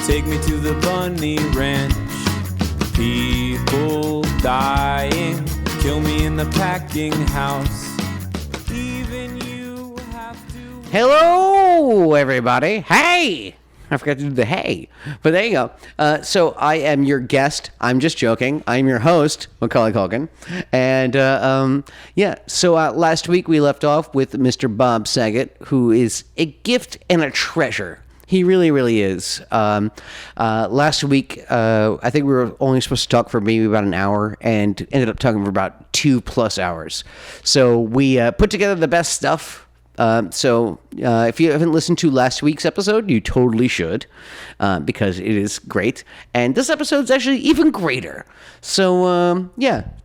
Take me to the bunny ranch. People dying, kill me in the packing house. Even you have to... Hello, everybody. Hey! I forgot to do the hey. But there you go. So I am your guest. I'm just joking. I'm your host, Macaulay Culkin. And, so last week we left off with Mr. Bob Saget, who is a gift and a treasure. He really, really is. Last week, I think we were only supposed to talk for maybe about an hour and ended up talking for about 2+ hours. So we put together the best stuff. If you haven't listened to last week's episode, you totally should, because it is great. And this episode's actually even greater. So,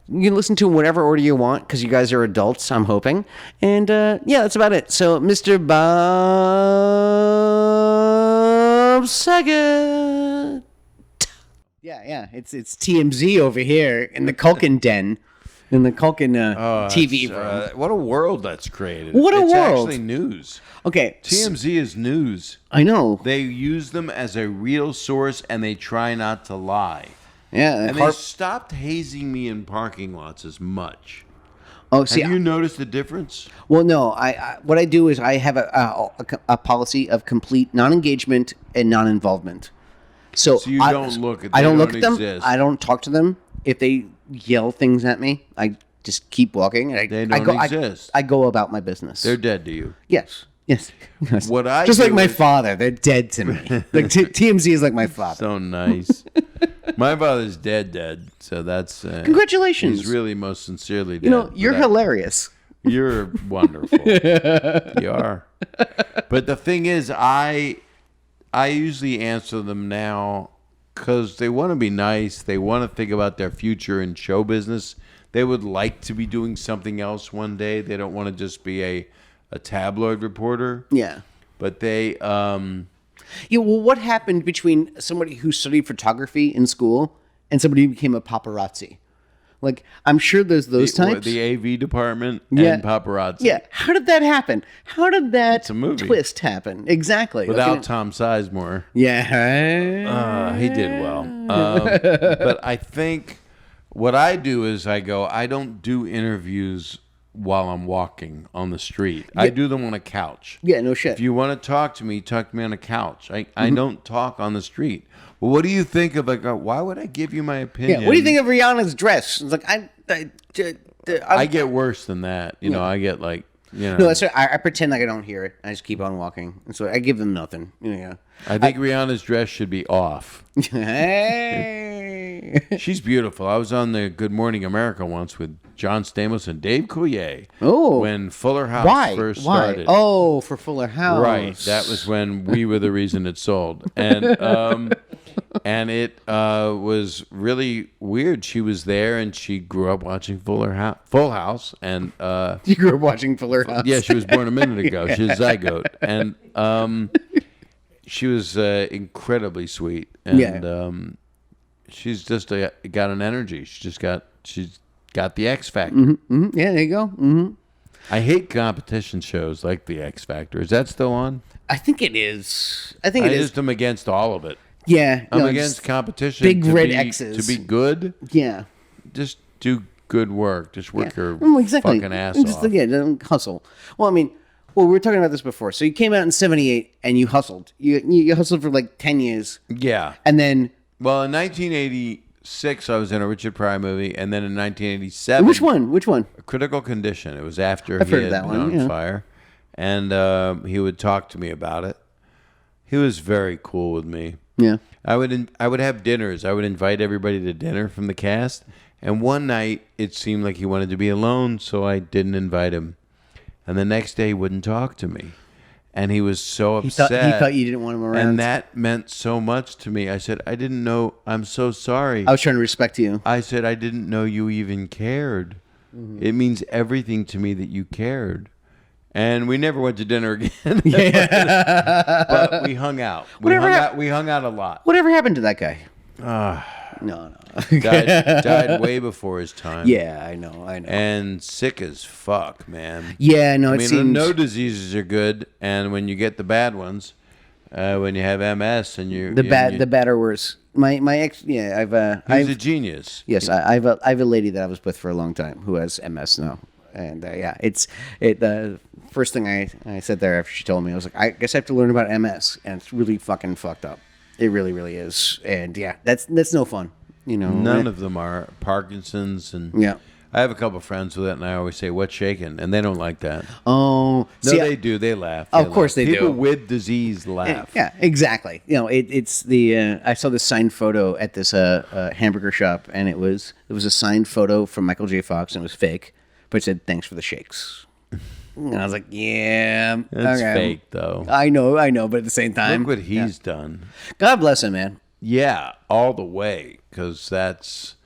you can listen to whatever order you want, because you guys are adults, I'm hoping. And, that's about it. So, Mr. Bob Saget. Yeah, it's TMZ over here in the Culkin den. In the Culkin TV room. What a world that's created. What a world. It's actually news. Okay. TMZ is news. I know. They use them as a real source, and they try not to lie. Yeah. And they stopped hazing me in parking lots as much. Oh, see, have you noticed the difference? Well, no. I what I do is I have a policy of complete non-engagement and non-involvement. So you don't look at them. I don't look at them. Exist. I don't talk to them. If they yell things at me, I just keep walking. They don't exist. I go about my business. They're dead to you. Yes. What I just do like my is, father, they're dead to me. Like TMZ is like my father. So nice. My father's dead. So that's congratulations. He's really most sincerely dead. You know, you're hilarious. You're wonderful. You are. But the thing is, I usually answer them now because they want to be nice. They want to think about their future in show business. They would like to be doing something else one day. They don't want to just be a tabloid reporter. Yeah. But they... well, what happened between somebody who studied photography in school and somebody who became a paparazzi? Like, I'm sure there's those types. The AV department and paparazzi. Yeah. How did that happen? How did that It's a movie. twist happen? Exactly. Without Tom Sizemore. Yeah. He did well. But I think what I do is I don't do interviews while I'm walking on the street. Yeah. I do them on a couch. Yeah, no shit. If you want to talk to me on a couch. I don't talk on the street. Well, what do you think of, why would I give you my opinion? Yeah, what do you think of Rihanna's dress? It's like, I get worse than that. You know, I get No, that's right. I pretend like I don't hear it. I just keep on walking. And so I give them nothing. Yeah. I think Rihanna's dress should be off. Hey. She's beautiful. I was on the Good Morning America once with John Stamos and Dave Coulier. Oh. When Fuller House first started. Oh, for Fuller House. Right. That was when we were the reason it sold. And it was really weird. She was there and she grew up watching Full House. And you grew up watching Fuller House? Yeah, she was born a minute ago. She's a zygote. And she was incredibly sweet. And she's just got an energy. She's got the X Factor. Mm-hmm, mm-hmm. Yeah, there you go. Mm-hmm. I hate competition shows like the X Factor. Is that still on? I think it is. I just am against all of it. Yeah. I'm against competition. Big red X's. To be good. Yeah. Just do good work. Just work your exactly. fucking ass off. Yeah, don't hustle. Well, we were talking about this before. So you came out in 78 and you hustled. You hustled for like 10 years. Yeah. And then... Well, in 1986, I was in a Richard Pryor movie. And then in 1987... Which one? Critical Condition. It was after he had been on fire. And he would talk to me about it. He was very cool with me. Yeah. I would have dinners. I would invite everybody to dinner from the cast. And one night, it seemed like he wanted to be alone, so I didn't invite him. And the next day, he wouldn't talk to me. And he was so upset. He thought you didn't want him around. And that meant so much to me. I said, I didn't know. I'm so sorry. I was trying to respect you. I said, I didn't know you even cared. Mm-hmm. It means everything to me that you cared. And we never went to dinner again. But we hung out. We hung out a lot. Whatever happened to that guy? No. died way before his time. Yeah, I know. And sick as fuck, man. Yeah, no, I mean, no diseases are good, and when you get the bad ones, when you have MS and you The bad or worse. My ex, He's a genius. Yes, I have a lady that I was with for a long time who has MS now, and the first thing I said there after she told me, I was like, I guess I have to learn about MS, and it's really fucking fucked up. It really, really is, and yeah, that's no fun. None of them are. Parkinson's and Yeah. I have a couple of friends with it, and I always say, "What's shaking?" And they don't like that. Oh, No, they do. They laugh. Of course they do. People with disease laugh. Yeah, exactly. It's the I saw this signed photo at this hamburger shop, and it was a signed photo from Michael J. Fox, and it was fake, but it said "Thanks for the shakes." And I was like, "Yeah, That's okay." fake, though. I know, but at the same time, Look what he's done. God bless him, man. Yeah, all the way, because that's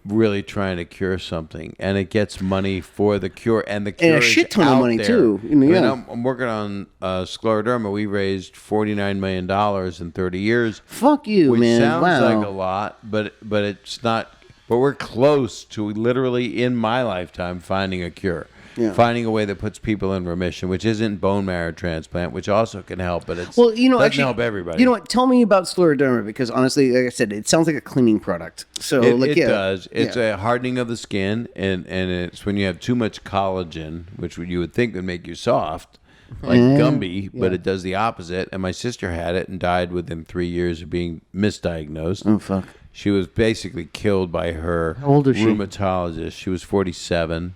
really trying to cure something, and it gets money for the cure, and the cure And a shit ton of money, there. too. I'm working on scleroderma. We raised $49 million in 30 years. Fuck you, which man. sounds Wow. like a lot, but it's not. But we're close to literally in my lifetime finding a cure. Yeah. Finding a way that puts people in remission, which isn't bone marrow transplant, which also can help, but it's Well, doesn't actually, help everybody. You know what? Tell me about scleroderma, because honestly, like I said, it sounds like a cleaning product. So, It does. It's yeah. a hardening of the skin, and it's when you have too much collagen, which you would think would make you soft, like Gumby, but it does the opposite. And my sister had it and died within 3 years of being misdiagnosed. Oh fuck. She was basically killed by her How old is she? rheumatologist. She was 47.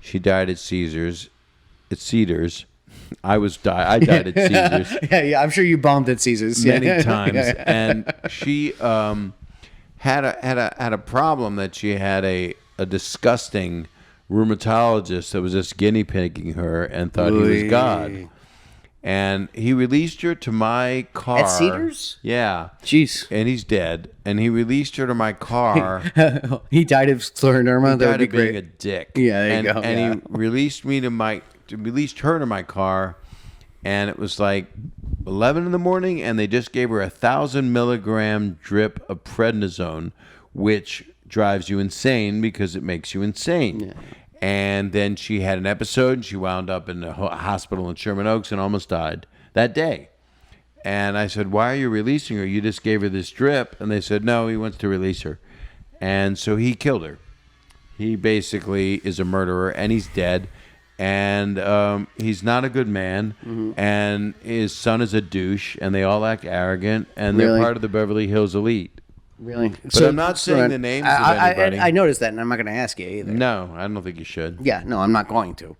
She died at Cedars. I died at Caesars. Yeah. I'm sure you bombed at Caesars Many times, and she had a problem that she had a disgusting rheumatologist that was just guinea pigging her and thought he was God. And he released her to my car. At Cedars? Yeah. Jeez. And he's dead. And he released her to my car. He died of scleroderma. That would be being great. a dick. Yeah, there you go. And Yeah. he released her to my car, and it was like 11 in the morning, and they just gave her 1,000 milligram drip of prednisone, which drives you insane because it makes you insane. Yeah. And then she had an episode, and she wound up in the hospital in Sherman Oaks and almost died that day. And I said, "Why are you releasing her? You just gave her this drip." And they said, "No, he wants to release her." And so he killed her. He basically is a murderer, and he's dead. And he's not a good man. Mm-hmm. And his son is a douche, and they all act arrogant, and they're part of the Beverly Hills elite. Really? But I'm not saying the names of anybody. I noticed that, and I'm not going to ask you either. No, I don't think you should. Yeah, no, I'm not going to.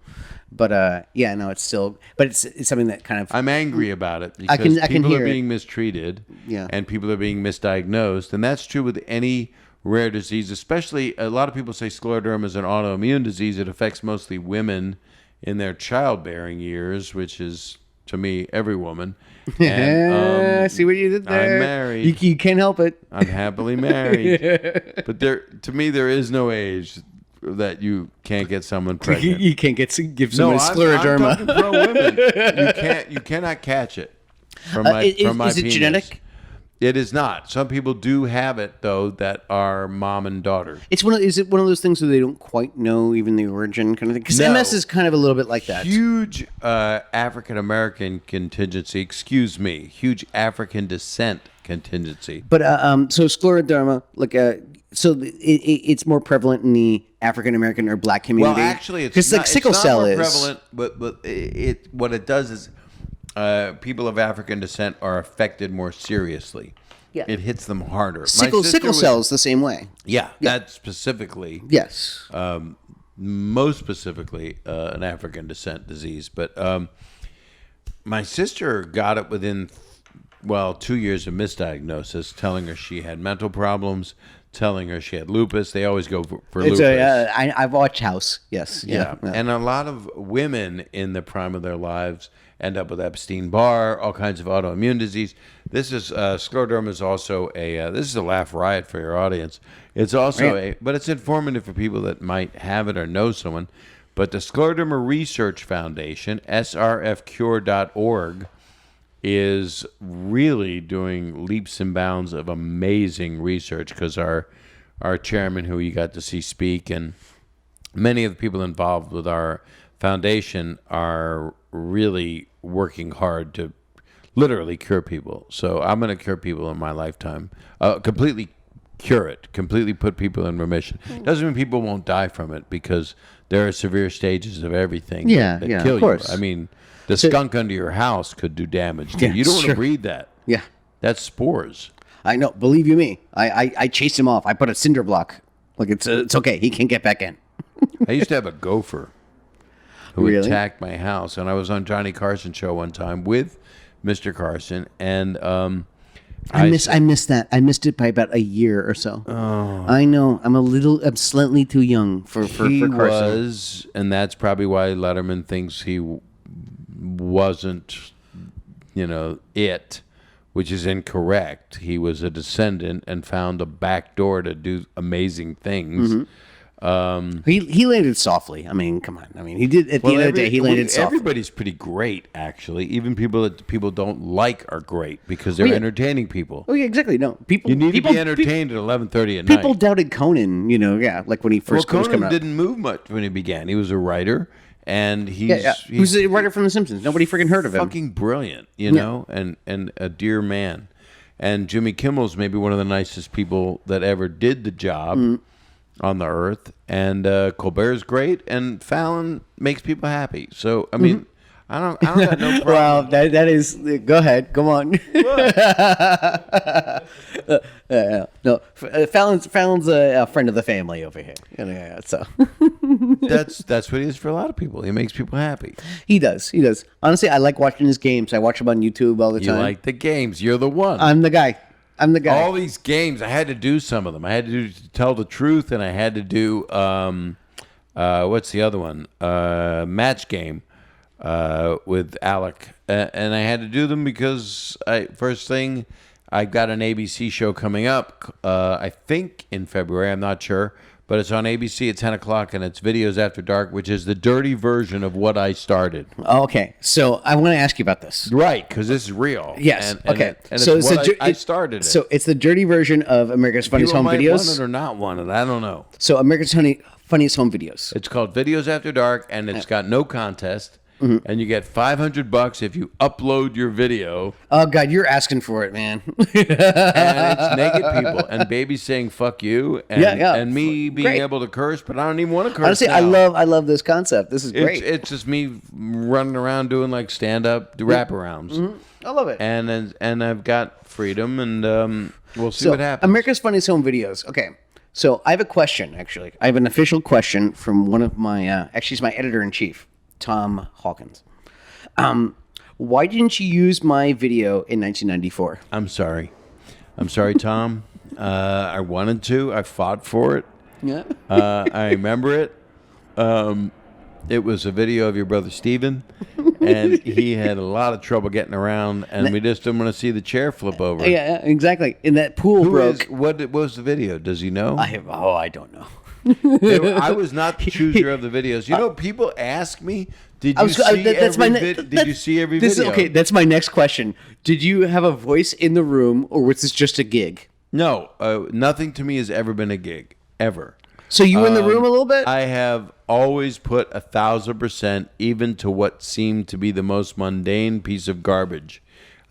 But it's still, but it's something that kind of. I'm angry about it because I can people hear are it. being mistreated, Yeah. and people are being misdiagnosed, and that's true with any rare disease. Especially, a lot of people say scleroderma is an autoimmune disease. It affects mostly women in their childbearing years, which is, to me, every woman. And, see what you did there. I'm married. You can't help it. I'm happily married. But to me, there is no age that you can't get someone pregnant. You can't give someone scleroderma. I'm talking pro women. You cannot catch it from my is penis. it genetic? It is not. Some people do have it though that are mom and daughter. Is it one of those things where they don't quite know even the origin kind of thing? Because No. MS is kind of a little bit like that. Huge African American contingency. Excuse me. Huge African descent contingency. But so scleroderma, it's more prevalent in the African American or Black community. Well, actually, it's because not, like sickle it's not cell more is prevalent. But what it does is people of African descent are affected more seriously. Yeah. It hits them harder. sickle cell is the same way. Yeah, that's specifically. Yes. Most specifically an African descent disease. But my sister got it within, 2 years of misdiagnosis, telling her she had mental problems, telling her she had lupus. They always go for lupus. I've watched House. Yes. Yeah. And a lot of women in the prime of their lives end up with Epstein-Barr, all kinds of autoimmune disease. This is scleroderma is also this is a laugh riot for your audience. It's also but it's informative for people that might have it or know someone. But the Scleroderma Research Foundation, srfcure.org, is really doing leaps and bounds of amazing research because our chairman, who you got to see speak, and many of the people involved with our foundation are really working hard to literally cure people. So I'm going to cure people in my lifetime. Completely cure it. Completely put people in remission. Doesn't mean people won't die from it, because there are severe stages of everything that kill of course. you. I mean, the skunk under your house could do damage to you. You don't want to breathe that. Yeah. That's spores. I know. Believe you me. I chased him off. I put a cinder block. Like, it's okay. He can't get back in. I used to have a gopher who Really? attacked my house, and I was on Johnny Carson show one time with Mr. Carson, and I missed that. I missed it by about a year or so. Oh. I know. I'm slightly too young for Carson. Was, and that's probably why Letterman thinks he wasn't, it, which is incorrect. He was a descendant and found a back door to do amazing things. Mm-hmm. He landed softly. I mean, come on. I mean, he did. At the end of the day, he landed softly. Everybody's pretty great, actually. Even people that people don't like are great because they're entertaining people. Oh yeah, exactly. No, people. You need to be entertained at 11:30 at night. People doubted Conan. Like when he first was coming Conan up. didn't move much when he began. He was a writer, and who's a writer from The Simpsons? Nobody freaking heard of him. Fucking brilliant, know, and a dear man. And Jimmy Kimmel's maybe one of the nicest people that ever did the job on the earth, and Colbert's great, and Fallon makes people happy. So I mean, I don't got no problem. Well, that is. Go ahead. Come on. No, Fallon's a friend of the family over here. So that's what he is for a lot of people. He makes people happy. He does. Honestly, I like watching his games. I watch him on YouTube all the time. You like the games. You're the one. I'm the guy. All these games, I had to do some of them. I had to do Tell the Truth, and I had to do what's the other one? Match Game with Alec, and I had to do them because first thing, I got an ABC show coming up. I think in February. I'm not sure. But it's on ABC at 10 o'clock, and it's Videos After Dark, which is the dirty version of what I started. Okay, so I want to ask you about this. Right, because this is real. Yes, okay. So I started it. So it's the dirty version of America's Funniest Home Videos? People might want it or not want it. I don't know. So America's Funniest Home Videos. It's called Videos After Dark, and it's got no contest. And you get $500 if you upload your video. Oh God, you're asking for it, man. And it's naked people and babies saying "fuck you" and me being able to curse, but I don't even want to curse. Honestly, now. I love this concept. This is great. It's just me running around doing like stand-up wraparounds. I love it. And I've got freedom, and we'll see what happens. America's Funniest Home Videos. Okay. So I have a question, actually. I have an official question from one of my, actually, he's my editor-in-chief, Tom Hawkins. Why didn't you use my video in 1994? I'm sorry, Tom. I wanted to. I fought for it. Yeah. I remember it. It was a video of your brother Steven, and he had a lot of trouble getting around, and we just didn't want to see the chair flip over. Yeah, exactly. And that pool broke. What was the video? Does he know? I don't know. I was not the chooser of the videos. People ask me, did you see every video? Okay, that's my next question. Did you have a voice in the room, or was this just a gig? No, nothing to me has ever been a gig, ever. So you were in the room a little bit? I have always put 1,000%, even to what seemed to be the most mundane piece of garbage.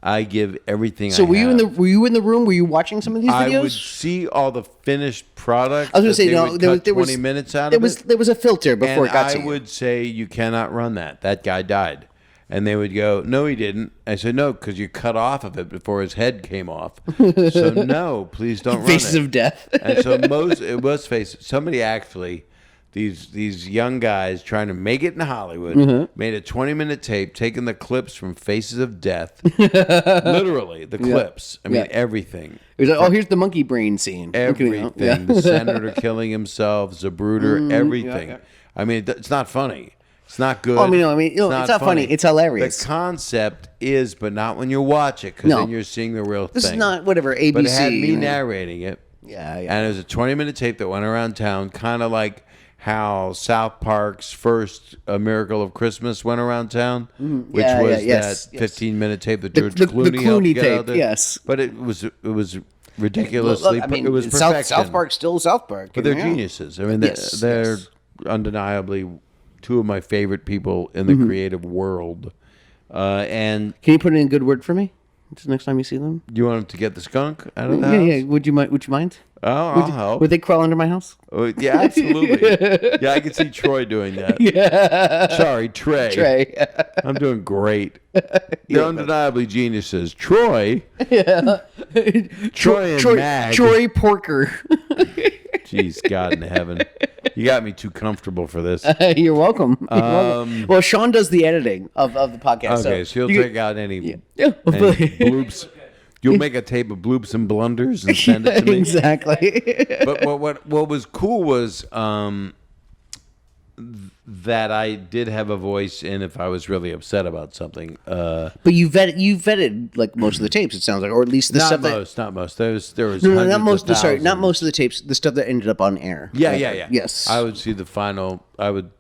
I give everything. So were you in the room? Were you watching some of these videos? I would see all the finished product. I was going to say no. There was 20 minutes out of it. There was a filter before it got to you. I would say you cannot run that. That guy died. And they would go, no, he didn't. I said, no, because you cut off of it before his head came off. So no, please don't run it. Faces of Death. And so it was Faces. Somebody actually, these young guys trying to make it in Hollywood, made a 20-minute tape, taking the clips from Faces of Death. Literally, the clips. I mean, everything. It was like, here's the monkey brain scene. Everything. The senator killing himself, Zabruder, everything. Yeah. I mean, it's not funny. It's not good. It's not funny. It's hilarious. The concept is, but not when you watch it, because then you're seeing the real thing. This is not whatever ABC. But it had me narrating it. Yeah. And it was a 20-minute tape that went around town, kind of like how South Park's first A Miracle of Christmas went around town, which was that 15-minute tape that George Clooney helped get out there. Yes. But it was ridiculously. It was perfection. South Park's still South Park. But they're geniuses. I mean, they're undeniably two of my favorite people in the creative world. And Can you put in a good word for me? Just next time you see them. you want him to get the skunk out of the Yeah, house? yeah. Would you mind? Would you mind? Oh, I'll help. Would they crawl under my house? Oh, yeah, absolutely. Yeah, I can see Troy doing that. Yeah. Sorry, Trey. Trey. I'm doing great. They're undeniably geniuses. Troy. Yeah. Troy and Mag. Troy Porker. Jeez, God in heaven. You got me too comfortable for this. You're welcome. You're welcome. Well, Sean does the editing of the podcast. Okay, so he'll take out any Yeah. bloops. You'll make a tape of bloops and blunders and send it to me. Exactly. But what was cool was that I did have a voice in if I was really upset about something. But you vetted like most of the tapes. It sounds like, or at least the Not stuff most, not most. There was no, hundreds not most. of Sorry, not thousands. most of the tapes. The stuff that ended up on air. Yeah, yeah, yeah. Yes. I would see the final. I would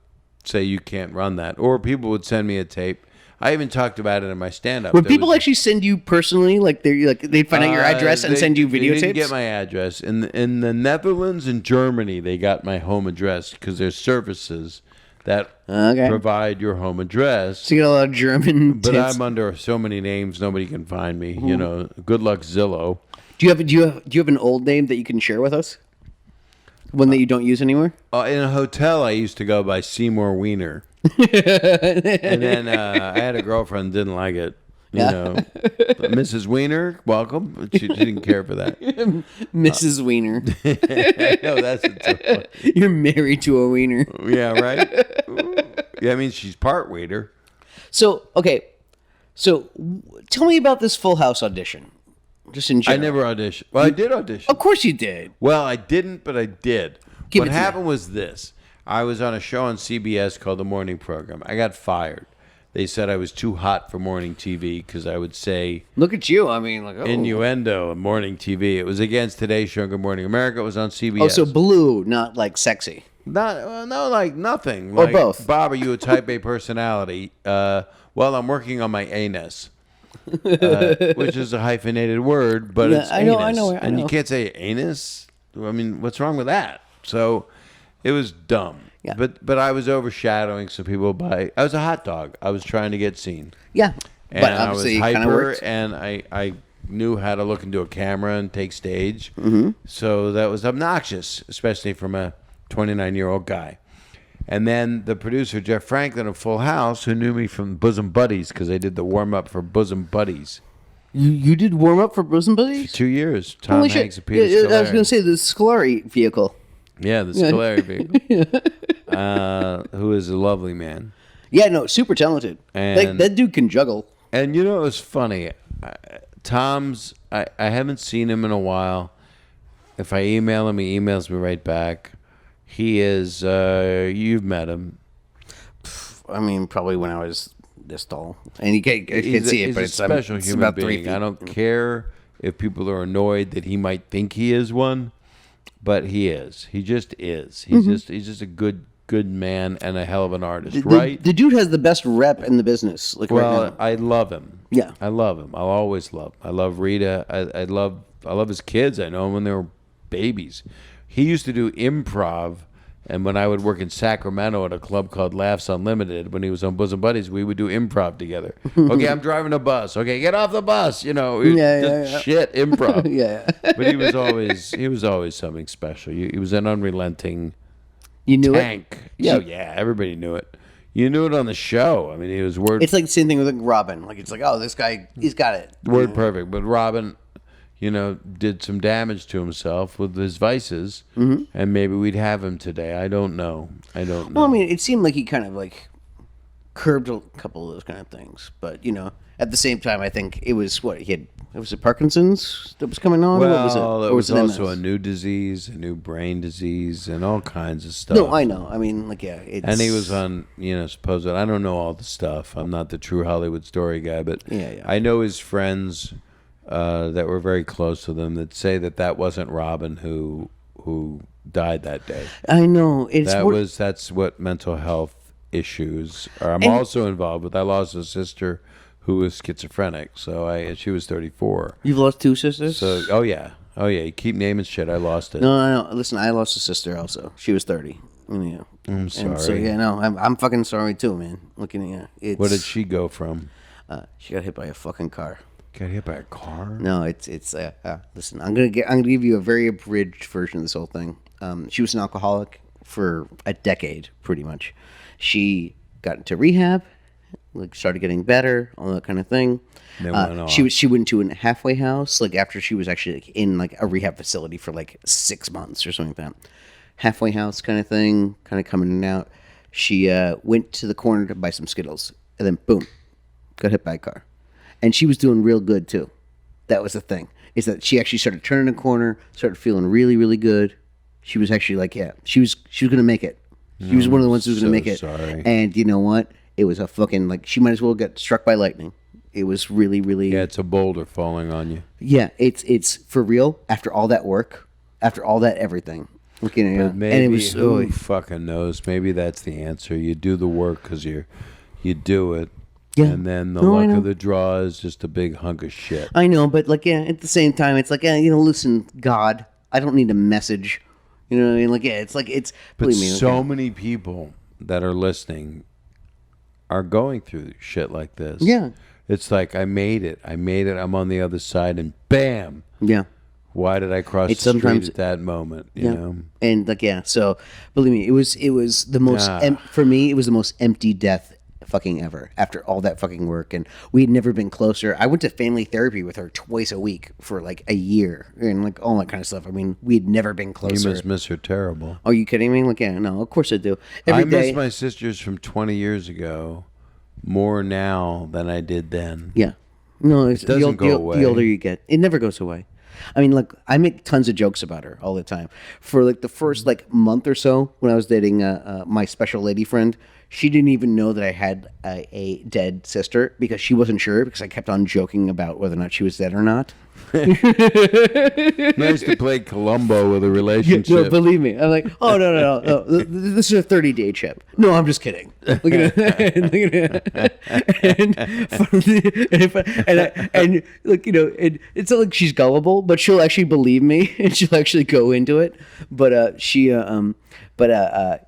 say you can't run that, or people would send me a tape. I even talked about it in my stand-up. Would people actually send you personally, like they'd find out your address and send you They videotapes? didn't get my address. In the Netherlands and Germany, they got my home address because there's services that provide your home address. So you get a lot of German. But tits. I'm under so many names, nobody can find me. You know, good luck Zillow. Do you have an old name that you can share with us? One that you don't use anymore? In a hotel, I used to go by Seymour Wiener. And then I had a girlfriend didn't like it. You know, Mrs. Wiener, welcome. She didn't care for that. Mrs. Wiener. No, that's a You're married to a wiener. yeah, right. Yeah, I mean she's part waiter. So okay, tell me about this Full House audition, just in I general. never auditioned. Well, I did audition. Of course you did. Well, I didn't, but I did. Give What it to me. happened was this. I was on a show on CBS called The Morning Program. I got fired. They said I was too hot for morning TV because I would say Look at you. I mean, like innuendo in morning TV. It was against Today's Show, Good Morning America. It was on CBS. Oh, so blue, not like sexy. No, like nothing. Or Like, both. Bob, are you a type A personality? Well, I'm working on my anus. Which is a hyphenated word, but Yeah, it's I know, anus. I know. And you can't say anus. I mean, what's wrong with that? So it was dumb. Yeah. But I was overshadowing some people by. I was a hot dog. I was trying to get seen. Yeah, And but I was obviously it kind of hyper, worked. and I knew how to look into a camera and take stage. Mm-hmm. So that was obnoxious, especially from a 29-year-old guy. And then the producer, Jeff Franklin of Full House, who knew me from Bosom Buddies, because I did the warm-up for Bosom Buddies. You did warm up for Bosom Buddies? 2 years. Tom Holy Hanks shit! and Peter Yeah, I was Scolari. going to say the Scolari vehicle. Yeah, the Scolari vehicle. Who is a lovely man. Yeah, no, super talented. And- that dude can juggle. And you know, it was funny. Tom's, I haven't seen him in a while. If I email him, he emails me right back. He is, you've met him. I mean, probably when I was this tall, and you can't He's see it, he's but a it's special it's human about 3 being. feet. I don't care if people are annoyed that he might think he is one, but he is. He just is. He's just a good man and a hell of an artist, right? The dude has the best rep in the business. Like Well, right now. I love him. Yeah. I love him. I'll always love him. I love Rita. I love his kids. I know him when they were babies. He used to do improv, and when I would work in Sacramento at a club called Laughs Unlimited, when he was on Bosom Buddies, we would do improv together. Okay, I'm driving a bus. Okay, get off the bus. You know, Yeah. shit, improv. Yeah. But he was always something special. He was an unrelenting You knew it. tank. Yeah, everybody knew it. You knew it on the show. I mean, he was word It's like the same thing with like Robin. Like it's like, oh, this guy, he's got it. word perfect. But Robin, did some damage to himself with his vices, and maybe we'd have him today. I don't know. Well, I mean, it seemed like he kind of like curbed a couple of those kind of things, but at the same time, I think it was what he had. It was Parkinson's that was coming on. Well, What was it? it Or was it also MS? a new disease, a new brain disease, and all kinds of stuff. No, I know. I mean, like it's, And he was on, supposed. I don't know all the stuff. I'm not the true Hollywood story guy, but Yeah. I know his friends that were very close to them that say that wasn't Robin who died that day. I know. It's That's what mental health issues are. I'm And- also involved with. I lost a sister who was schizophrenic, she was 34. You've lost 2 sisters. So oh yeah. You keep naming shit. I lost it. No. Listen, I lost a sister also. She was 30. Yeah. I'm And so sorry. I'm fucking sorry too, man. Looking at it. Where did she go from? She got hit by a fucking car. Got hit by a car? No, it's listen. I'm gonna give you a very abridged version of this whole thing. She was an alcoholic for a decade, pretty much. She got into rehab, like started getting better, all that kind of thing. She went to a halfway house, like after she was actually like in like a rehab facility for like 6 months or something like that. Halfway house kind of thing, kind of coming in and out. She went to the corner to buy some Skittles, and then boom, got hit by a car. And she was doing real good too. That was the thing, is that she actually started turning a corner, started feeling really, really good. She was actually like, she was gonna make it. She was one of the ones who was gonna make it. Sorry. And you know what? It was a fucking like she might as well get struck by lightning. It was really, really. Yeah, it's a boulder falling on you. Yeah, it's for real. After all that work, after all that everything. Looking at Maybe, and it was who fucking knows? Maybe that's the answer. You do the work because you do it. Yeah. And then the luck of the draw is just a big hunk of shit. I know, but like, at the same time, it's like, listen, God, I don't need a message. You know what I mean? Like, it's like, it's, But believe me. so many people that are listening are going through shit like this. Yeah. It's like, I made it. I'm on the other side, and bam. Yeah. Why did I cross the street at that moment? You know? And like, so believe me, it was the most, for me, it was the most empty death fucking ever after all that fucking work. And we had never been closer. I went to family therapy with her twice a week for like a year and like all that kind of stuff. I mean, we had never been closer. You must miss her terrible. Are you kidding me? Like, no, of course I do. I miss my sisters from 20 years ago more now than I did then. Yeah. No, it doesn't go away. The older you get, it never goes away. I mean, like, I make tons of jokes about her all the time. For like the first like month or so when I was dating my special lady friend, she didn't even know that I had a dead sister because she wasn't sure because I kept on joking about whether or not she was dead or not. Nice to play Columbo with a relationship. No, believe me. I'm like, oh, no. This is a 30-day chip. No, I'm just kidding. Look at it. And look, it's not like she's gullible, but she'll actually believe me and she'll actually go into it. But and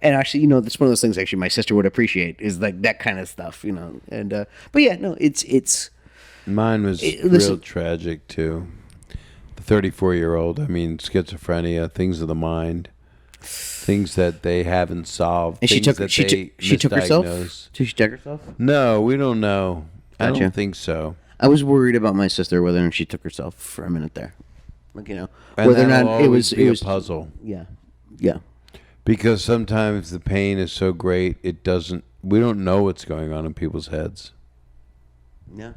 actually, that's one of those things actually my sister would appreciate is like that kind of stuff, And but yeah, no, it's. Mine was real tragic too. The 34-year-old. I mean, schizophrenia, things of the mind, things that they haven't solved. And she took herself. Did she check herself? No, we don't know. Gotcha. I don't think so. I was worried about my sister whether or not she took herself for a minute there, like And whether or not it was a puzzle. Yeah. Because sometimes the pain is so great, we don't know what's going on in people's heads. Yeah.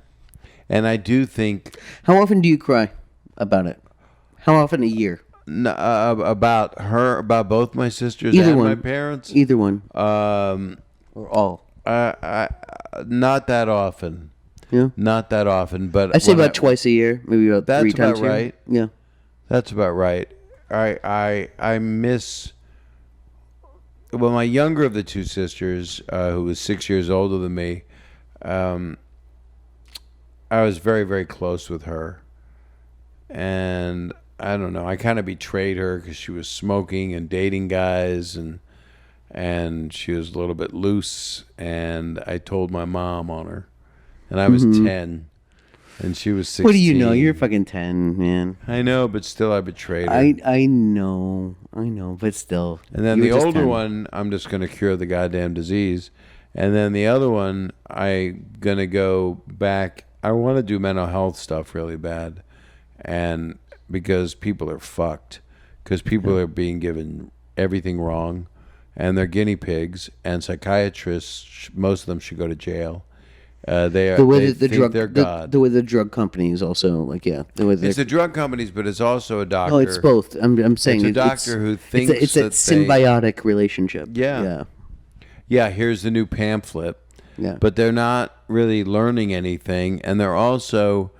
And I do think... How often do you cry about it? How often a year? About both my sisters Either and one. my parents? Either one. Or all? Not that often. Yeah? Not that often, but... I'd say about twice a year, maybe about 3 times a year. That's about right. Yeah. That's about right. I miss... Well, my younger of the two sisters, who was 6 years older than me, I was very, very close with her. And I don't know, I kind of betrayed her because she was smoking and dating guys, and she was a little bit loose, and I told my mom on her. And I was 10, and she was 16. What do you know? You're fucking 10, man. I know, but still I betrayed her. I know, but still. And then the older one, I'm just going to cure the goddamn disease. And then the other one, I'm going to go back. I want to do mental health stuff really bad. And because people are fucked. Because people are being given everything wrong. And they're guinea pigs. And psychiatrists, most of them should go to jail. They think they're God. The way the drug companies also, like, yeah. It's the drug companies, but it's also a doctor. Oh, it's both. I'm saying it's a doctor who thinks it's a symbiotic relationship. Yeah, here's the new pamphlet. Yeah. But they're not really learning anything, and they're also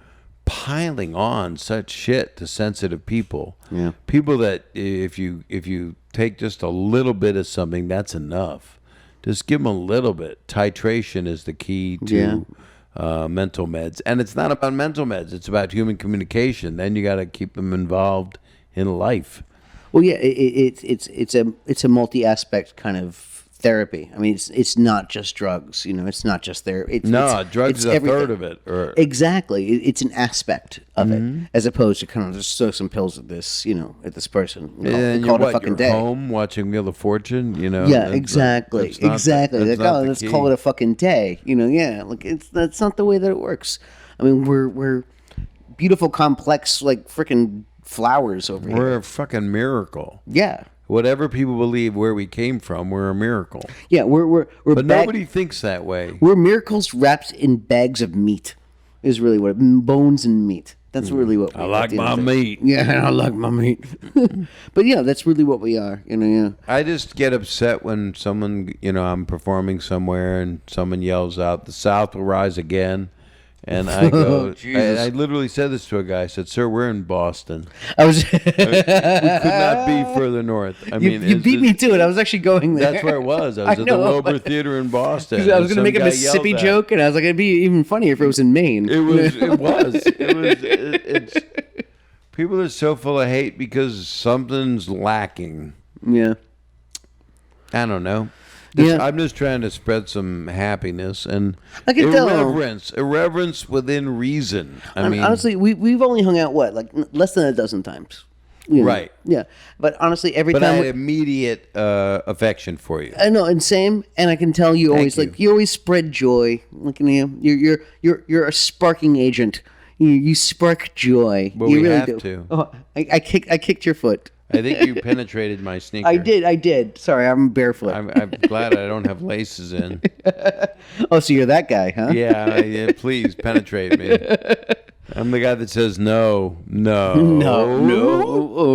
piling on such shit to sensitive people. Yeah. People that if you take just a little bit of something, that's enough. Just give them a little bit. Titration is the key to mental meds. And it's not about mental meds. It's about human communication. Then you got to keep them involved in life. Well, yeah, it's a multi-aspect kind of therapy. I mean, it's not just drugs. It's not just therapy. Drugs is a everything. third of it. Exactly. It's an aspect of it, as opposed to kind of just throw some pills at this, at this person. And call you're it a fucking day. home watching Wheel of Fortune, Yeah, exactly. Exactly. Let's call it a fucking day. That's not the way that it works. I mean, we're beautiful, complex, like freaking flowers over here. We're a fucking miracle. Yeah. Whatever people believe where we came from, we're a miracle. Yeah, but nobody thinks that way. We're miracles wrapped in bags of meat. Is really what bones and meat. That's really what we are. I like my meat. Yeah, I like my meat. But yeah, that's really what we are. Yeah. I just get upset when someone, I'm performing somewhere and someone yells out, "The South will rise again." And I go, I literally said this to a guy. I said, "Sir, we're in Boston. We could not be further north." I mean, you beat me to it. I was actually going there. That's where it was. I was at the Wilbur Theater in Boston. I was going to make a Mississippi joke, and I was like, it'd be even funnier if it was in Maine. It was. It's people are so full of hate because something's lacking. Yeah. I don't know. I'm just trying to spread some happiness and irreverence within reason. I mean, honestly, we've only hung out less than a dozen times. Right. Yeah, but honestly, every time. But I had immediate affection for you. I know, and same. And I can tell you always you always spread joy. You're a sparking agent. You spark joy. Well, you we really have do. to. Oh, I kicked your foot. I think you penetrated my sneaker. I did. Sorry, I'm barefoot. I'm glad I don't have laces in. Oh, so you're that guy, huh? Yeah, please penetrate me. I'm the guy that says no.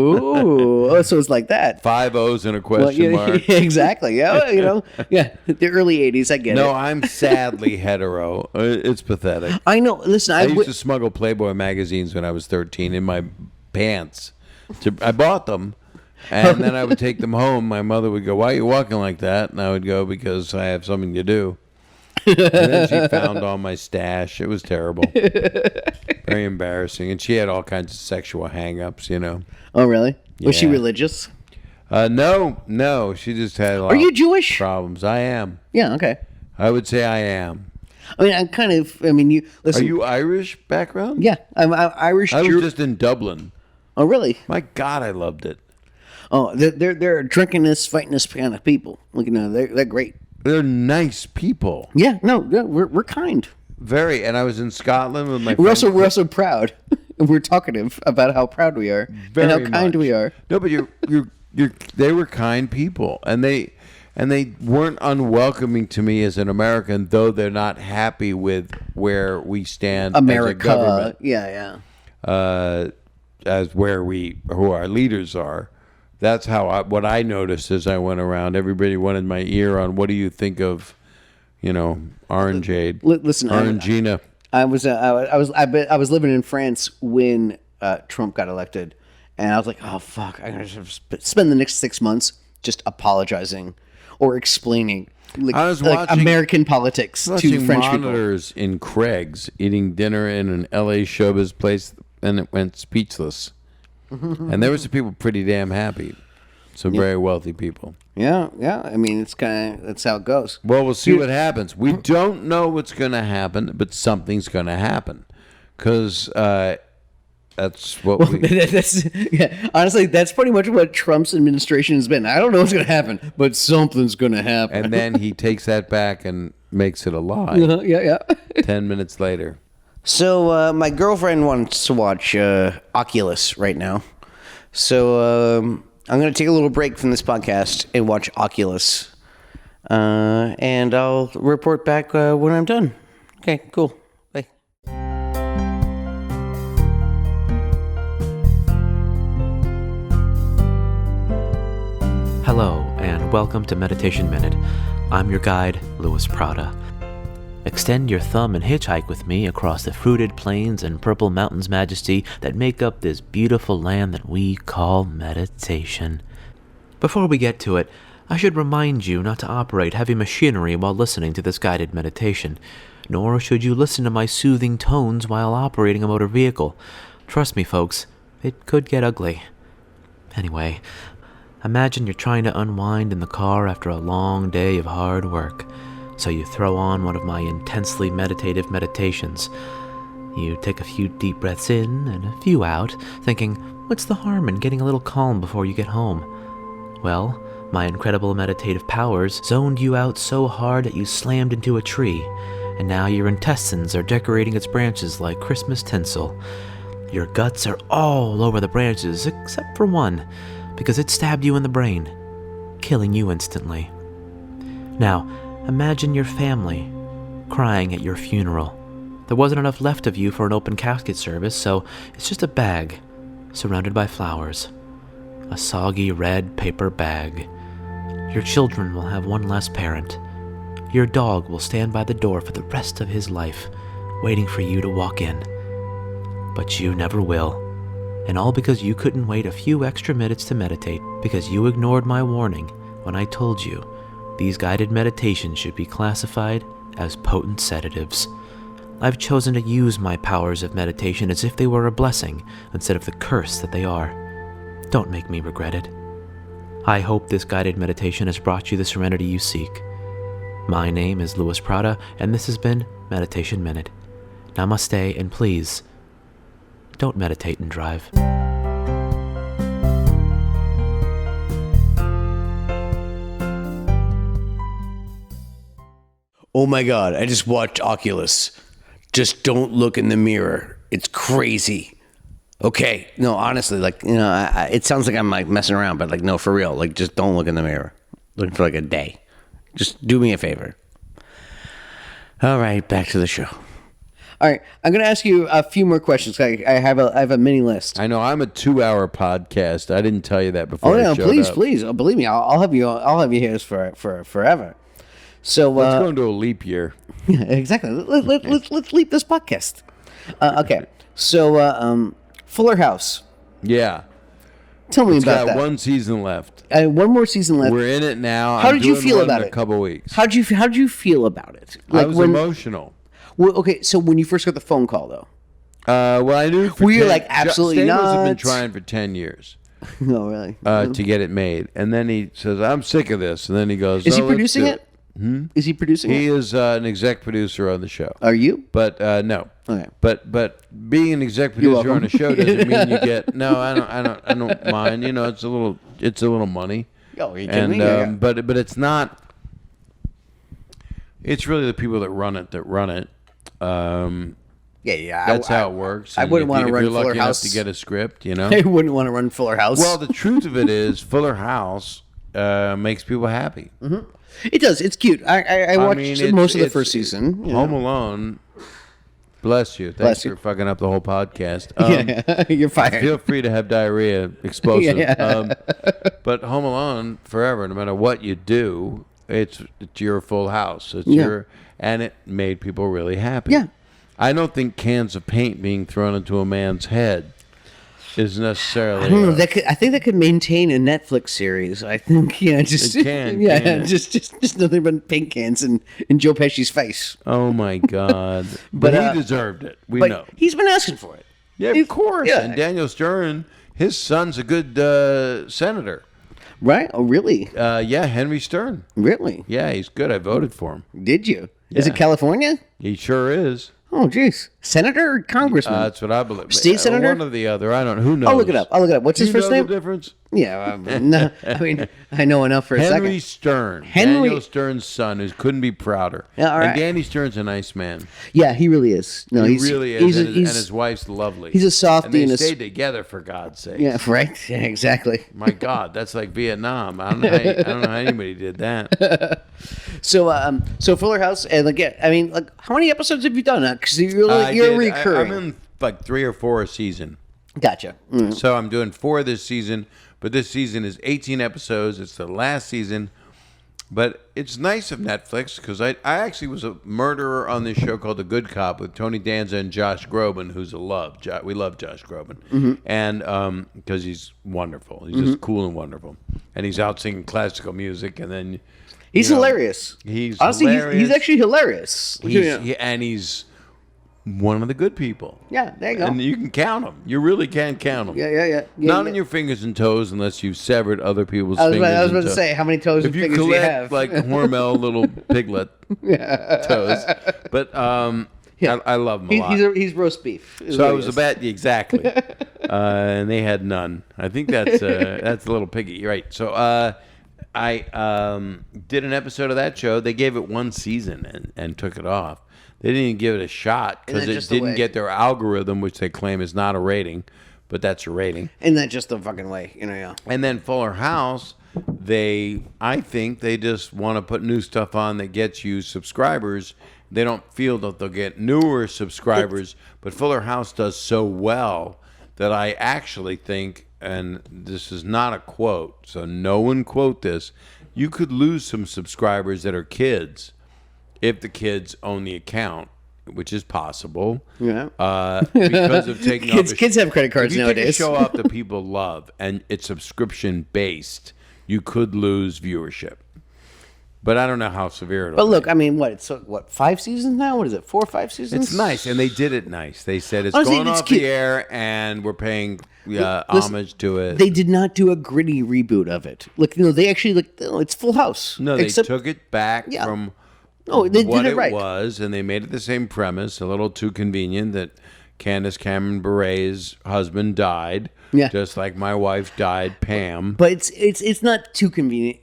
Oh, so it's like that. 5 O's and a question mark. Exactly. Yeah, the early 80s, I get it. No, I'm sadly hetero. It's pathetic. I know. Listen, I used to smuggle Playboy magazines when I was 13 in my pants. I bought them, and then I would take them home. My mother would go, "Why are you walking like that?" And I would go, "Because I have something to do." And then she found all my stash. It was terrible. Very embarrassing. And she had all kinds of sexual hang-ups, Oh, really? Yeah. Was she religious? No. She just had a lot Are you Jewish? problems. I am. Yeah, okay. I would say I am. I mean, you listen. Are you Irish background? Yeah, I'm Irish. I was just in Dublin. Oh, really? My God, I loved it. Oh, they're drinking-ness, fighting-ness kind of people. They're great. They're nice people. Yeah, we're kind. Very, and I was in Scotland with my We're friend. also proud. We're talkative about how proud we are and how kind we are. No, but they were kind people, and they weren't unwelcoming to me as an American, though they're not happy with where we stand America. as a government. Yeah. As who our leaders are. That's what I noticed as I went around. Everybody wanted my ear on, what do you think of, Orangeade? Listen, Orangina. I was living in France when Trump got elected, and I was like, oh fuck, I'm gonna spend the next 6 months just apologizing or explaining I was watching American politics to French monitors in Craig's eating dinner in an LA showbiz place, and it went speechless. And there were some people pretty damn happy. Some very wealthy people. Yeah. I mean, that's how it goes. Well, we'll see what happens. We don't know what's going to happen, but something's going to happen. Because that's what honestly, that's pretty much what Trump's administration has been. I don't know what's going to happen, but something's going to happen. And then he takes that back and makes it a lie. Yeah. 10 minutes later. So my girlfriend wants to watch Oculus right now. So I'm going to take a little break from this podcast and watch Oculus. And I'll report back when I'm done. Okay, cool. Bye. Hello, and welcome to Meditation Minute. I'm your guide, Louis Prada. Extend your thumb and hitchhike with me across the fruited plains and purple mountains majesty that make up this beautiful land that we call meditation. Before we get to it, I should remind you not to operate heavy machinery while listening to this guided meditation, nor should you listen to my soothing tones while operating a motor vehicle. Trust me, folks, it could get ugly. Anyway, Imagine you're trying to unwind in the car after a long day of hard work, so you throw on one of my intensely meditative meditations. You take a few deep breaths in and a few out, thinking, what's the harm in getting a little calm before you get home? Well, my incredible meditative powers zoned you out so hard that you slammed into a tree, and now your intestines are decorating its branches like Christmas tinsel. Your guts are all over the branches except for one, because it stabbed you in the brain, killing you instantly. Now, imagine your family crying at your funeral. There wasn't enough left of you for an open casket service, so it's just a bag surrounded by flowers. A soggy red paper bag. Your children will have one less parent. Your dog will stand by the door for the rest of his life, waiting for you to walk in. But you never will. And all because you couldn't wait a few extra minutes to meditate, because you ignored my warning when I told you these guided meditations should be classified as potent sedatives. I've chosen to use my powers of meditation as if they were a blessing instead of the curse that they are. Don't make me regret it. I hope this guided meditation has brought you the serenity you seek. My name is Louis Prada, and this has been Meditation Minute. Namaste, and please, don't meditate and drive. Oh my God, I just watched Oculus. Just don't look in the mirror. It's crazy. Okay. No, honestly, like, you know, it sounds like I'm like messing around, but like, no, for real. Like, just don't look in the mirror. Look for like a day. Just do me a favor. All right, back to the show. All right, I'm going to ask you a few more questions. I have a mini list. I know I'm a 2-hour podcast. I didn't tell you that before. Oh I no, showed please, up. please. Oh, believe me, I'll have you here for forever. So Let's go into a leap year. yeah, exactly. Let's leap this podcast. Okay, so Fuller House. Yeah. Tell me It's about got that. one season left. One more season left. We're in it now. How I'm did you doing feel one about in it? a couple weeks. How'd you feel about it? I was emotional. Well, okay, so when you first got the phone call, though. Well, I knew. Were you like absolutely Stamos have been nuts? trying for 10 years No, really. to get it made, and then he says, "I'm sick of this," and then he goes, Is he "Oh, let's producing do it? Is he producing He it? is an exec producer on the show. Are you? But no. Okay. But being an exec You're producer on welcome. a show doesn't mean you get. No, I don't mind. You know, it's a little money. Oh, are you And kidding me? Yeah. but it's not. It's really the people that run it. Yeah. That's how it works. I And wouldn't if want to you- run if you're Fuller lucky enough House. to get a script, you know. I wouldn't want to run Fuller House. Well, the truth of it is, Fuller House makes people happy. it does. It's cute. I watched mean, most of the it's- first season. you know. Home Alone. Bless you. Thanks for fucking up the whole podcast. Yeah, you're fired. Feel free to have diarrhea, explosive. Yeah. But Home Alone, forever, no matter what you do, it's your full house. It's Yeah. and it made people really happy. Yeah. I don't think cans of paint being thrown into a man's head is necessarily. I don't know. I think that could maintain a Netflix series. I think, just It can, yeah, can't it? just nothing but paint cans and Joe Pesci's face. Oh my God! But, but he deserved it. We But know. he's been asking for it. Yeah, of course. Yeah. And Daniel Stern, his son's a good senator. Right? Oh, really? Yeah, Henry Stern. Really? Yeah, he's good. I voted for him. Did you? Is Yeah. it California? He sure is. Oh, jeez. Senator or congressman? That's what I believe. State senator? One or the other. I don't know. Who knows? I'll look it up. What's Do his you first know name? the difference? Yeah. No, I mean, I know enough for a Henry second. Stern. Henry- Daniel Stern's son, who couldn't be prouder. Yeah, all right. And Danny Stern's a nice man. Yeah, he really is. No, He he's really is. He's, and, he's, and his wife's lovely. he's a softie And they and a stayed together, for God's sake. yeah, right. Yeah, exactly. My God, that's like Vietnam. I don't know how anybody did that. So Fuller House, and like, yeah, I mean, like, how many episodes have you done? Because you're recurring. I'm in like 3 or 4 a season. Gotcha. Mm. So I'm doing 4 this season, but this season is 18 episodes. It's the last season. But it's nice of Netflix because I actually was a murderer on this show called The Good Cop with Tony Danza and Josh Groban, who's a love. We love Josh Groban. Mm-hmm. And because he's wonderful. He's just cool and wonderful. And he's out singing classical music. And then He's you know, hilarious. He's Honestly, hilarious. he's actually hilarious. He's one of the good people. Yeah, there you go. And you can count them. You really can count them. Yeah. Not on your fingers and toes unless you've severed other people's I was fingers about and to toes. say, how many toes and If you fingers do you collect have? like Hormel little piglet toes. But I love them a lot. He's roast beef. So I was exactly. And they had none. I think that's a little piggy. You're right. So I did an episode of that show. They gave it one season and took it off. They didn't even give it a shot because it didn't get their algorithm, which they claim is not a rating, but that's a rating. Isn't that just the fucking way? Yeah. And then Fuller House, I think they just want to put new stuff on that gets you subscribers. They don't feel that they'll get newer subscribers, but Fuller House does so well that I actually think, and this is not a quote, so no one quote this, you could lose some subscribers that are kids if the kids own the account, which is possible. Yeah. Because of taking kids have credit cards if you nowadays. Take a show off that people love and it's subscription based, you could lose viewership. But I don't know how severe it'll But look, be. I mean, what? It's 5 seasons now? What is it? 4 or 5 seasons? It's nice, and they did it nice. They said it's Honestly, going it's off cute. the air, and we're paying Listen, homage to it. They did not do a gritty reboot of it. Look, they actually it's Full House. No, they took it back from they did what it right. was, and they made it the same premise. A little too convenient that Candace Cameron Bure's husband died, just like my wife died, Pam. But it's not too convenient.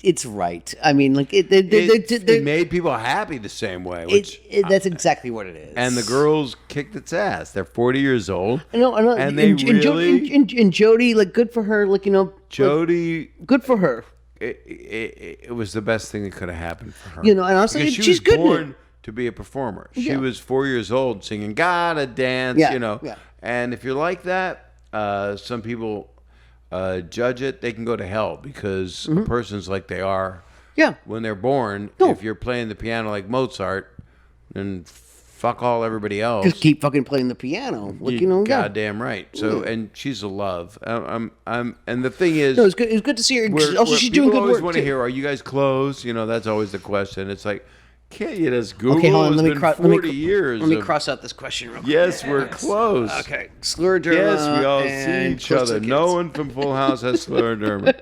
It's right. I mean, like it made people happy the same way. Which that's exactly what it is. and the girls kicked its ass. They're 40 years old. I know. And they really and Jodie, like, good for her. Like, Jodie, like, good for her. It was the best thing that could have happened for her. And honestly, because she she's was good. born to be a performer. She was 4 years old singing "Gotta Dance," Yeah. And if you're like that, some people judge it. They can go to hell because a person's like they are. Yeah. When they're born, No. if you're playing the piano like Mozart, then fuck all everybody else. Just keep fucking playing the piano. Like, goddamn right. So, and she's a love. And the thing is, No, it's good. It's good to see her. Also, she's doing good people always work. want to too. hear, are you guys close? That's always the question. It's like, can't you just Google? Okay, hold on. It's Let me been cross. 40 years. Let me of- cross out this question real quick. Yes, we're close. Okay. Scleroderma. Yes, we all see and each close to other. the No kids. one from Full House has scleroderma.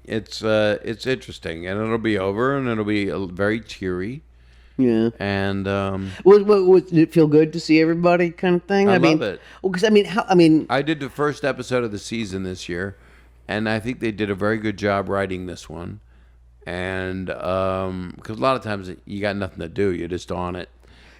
It's interesting, and it'll be over, and it'll be very cheery. Yeah. And Did it feel good to see everybody, kind of thing? I mean, love it. Well, because I did the first episode of the season this year, and I think they did a very good job writing this one. And because a lot of times you got nothing to do, you're just on it.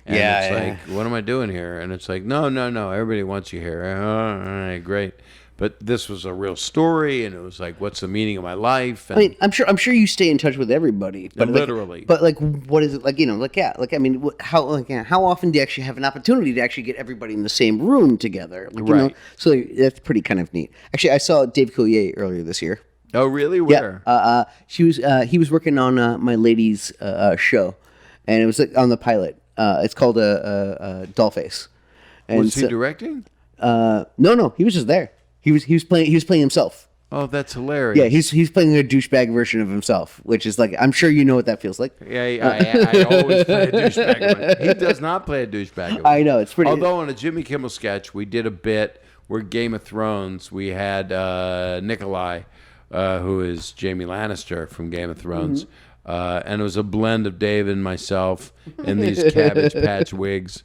And it's like, what am I doing here? And it's like, no, everybody wants you here. All right, great. But this was a real story, and it was like, what's the meaning of my life? And I'm sure you stay in touch with everybody, but literally. But what is it like? How often do you actually have an opportunity to actually get everybody in the same room together? Right. So that's pretty kind of neat. Actually, I saw Dave Coulier earlier this year. Oh, really? Where? Yeah. He was working on my lady's show, and it was on the pilot. It's called Dollface. And Was he directing? No, he was just there. He was playing himself. Oh, that's hilarious. Yeah, he's playing a douchebag version of himself, which is like, I'm sure you know what that feels like. Yeah, I always play a douchebag. He does not play a douchebag. I know, it's pretty. Although on a Jimmy Kimmel sketch, we did a bit where Game of Thrones, we had Nikolai, who is Jaime Lannister from Game of Thrones, and it was a blend of Dave and myself in these Cabbage Patch wigs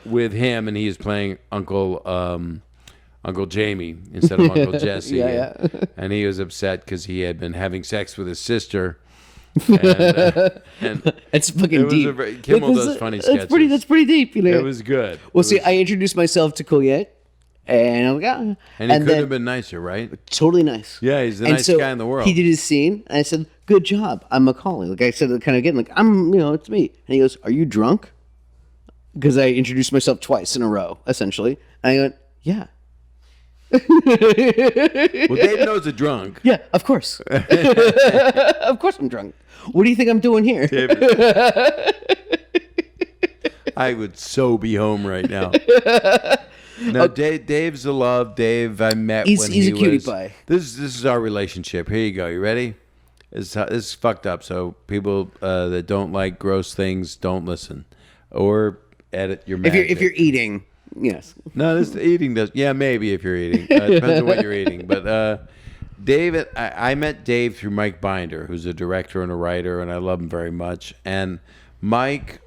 with him, and he is playing Uncle Jamie instead of Uncle Jesse. Yeah. And he was upset because he had been having sex with his sister. And It's fucking it was deep. Kimmel does funny sketches. That's pretty deep. It was good. Well, see, I introduced myself to Coulier, and I'm like, And he couldn't have been nicer, right? totally nice. Yeah, he's the And nicest guy in the world. He did his scene, and I said, "Good job, I'm Macaulay." Like I said, kind of again, like it's me. And he goes, "Are you drunk?" Because I introduced myself twice in a row, essentially. And I went, "Yeah." Well, Dave knows a drunk. Yeah, of course. Of course I'm drunk. What do you think I'm doing here? I would so be home right now. No, Dave's a love. Dave, I met He's when a cutie was. pie. This is our relationship. Here you go. You ready? It's fucked up. So people that don't like gross things don't listen, or edit your magic. If you're eating, yes. No, this eating does. Yeah, maybe if you're eating. Depends on what you're eating. But David, I met Dave through Mike Binder, who's a director and a writer, and I love him very much. And Mike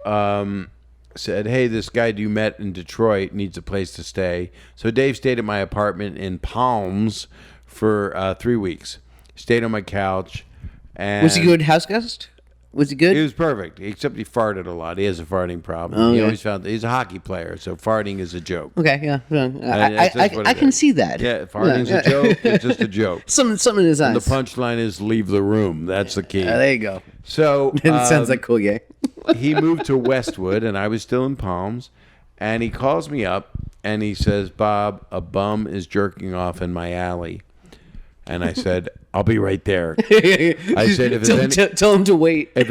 said, hey, this guy you met in Detroit needs a place to stay. So Dave stayed at my apartment in Palms for 3 weeks. Stayed on my couch. And Was he a good house guest? Was he good? He was perfect, except he farted a lot. He has a farting problem. Oh, He yeah. always found he's a hockey player, so farting is a joke. Okay, yeah. That's just what I it can is. see that. Yeah, farting's a joke. It's just a joke. Something in his eyes. The punchline is leave the room. That's the key. There you go. So It sounds like cool, yeah. he moved to Westwood, and I was still in Palms, and he calls me up, and he says, Bob, a bum is jerking off in my alley. And I said, I'll be right there. I said, if there's any... Tell him to wait. No,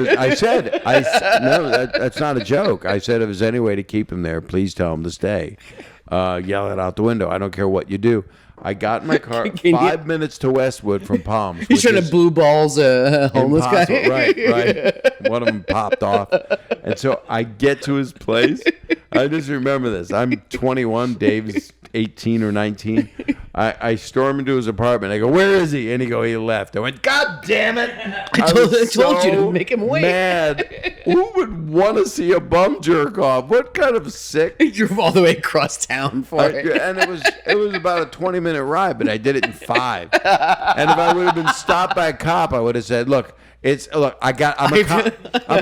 that's not a joke. I said, if there's any way to keep him there, please tell him to stay. Yell it out the window. I don't care what you do. I got in my car 5 minutes to Westwood from Palms. He's trying to blue balls a homeless guy. Right. One of them popped off. And so I get to his place. I just remember this. I'm 21. Dave's 18 or 19. I storm into his apartment. I go, where is he? And he left. I went, God damn it. I told you to make him wait. Mad. Who would want to see a bum jerk off? What kind of sick? He drove all the way across town for it. And it was about a 20-minute ride, but I did it in 5. And if I would have been stopped by a cop, I would have said, I'm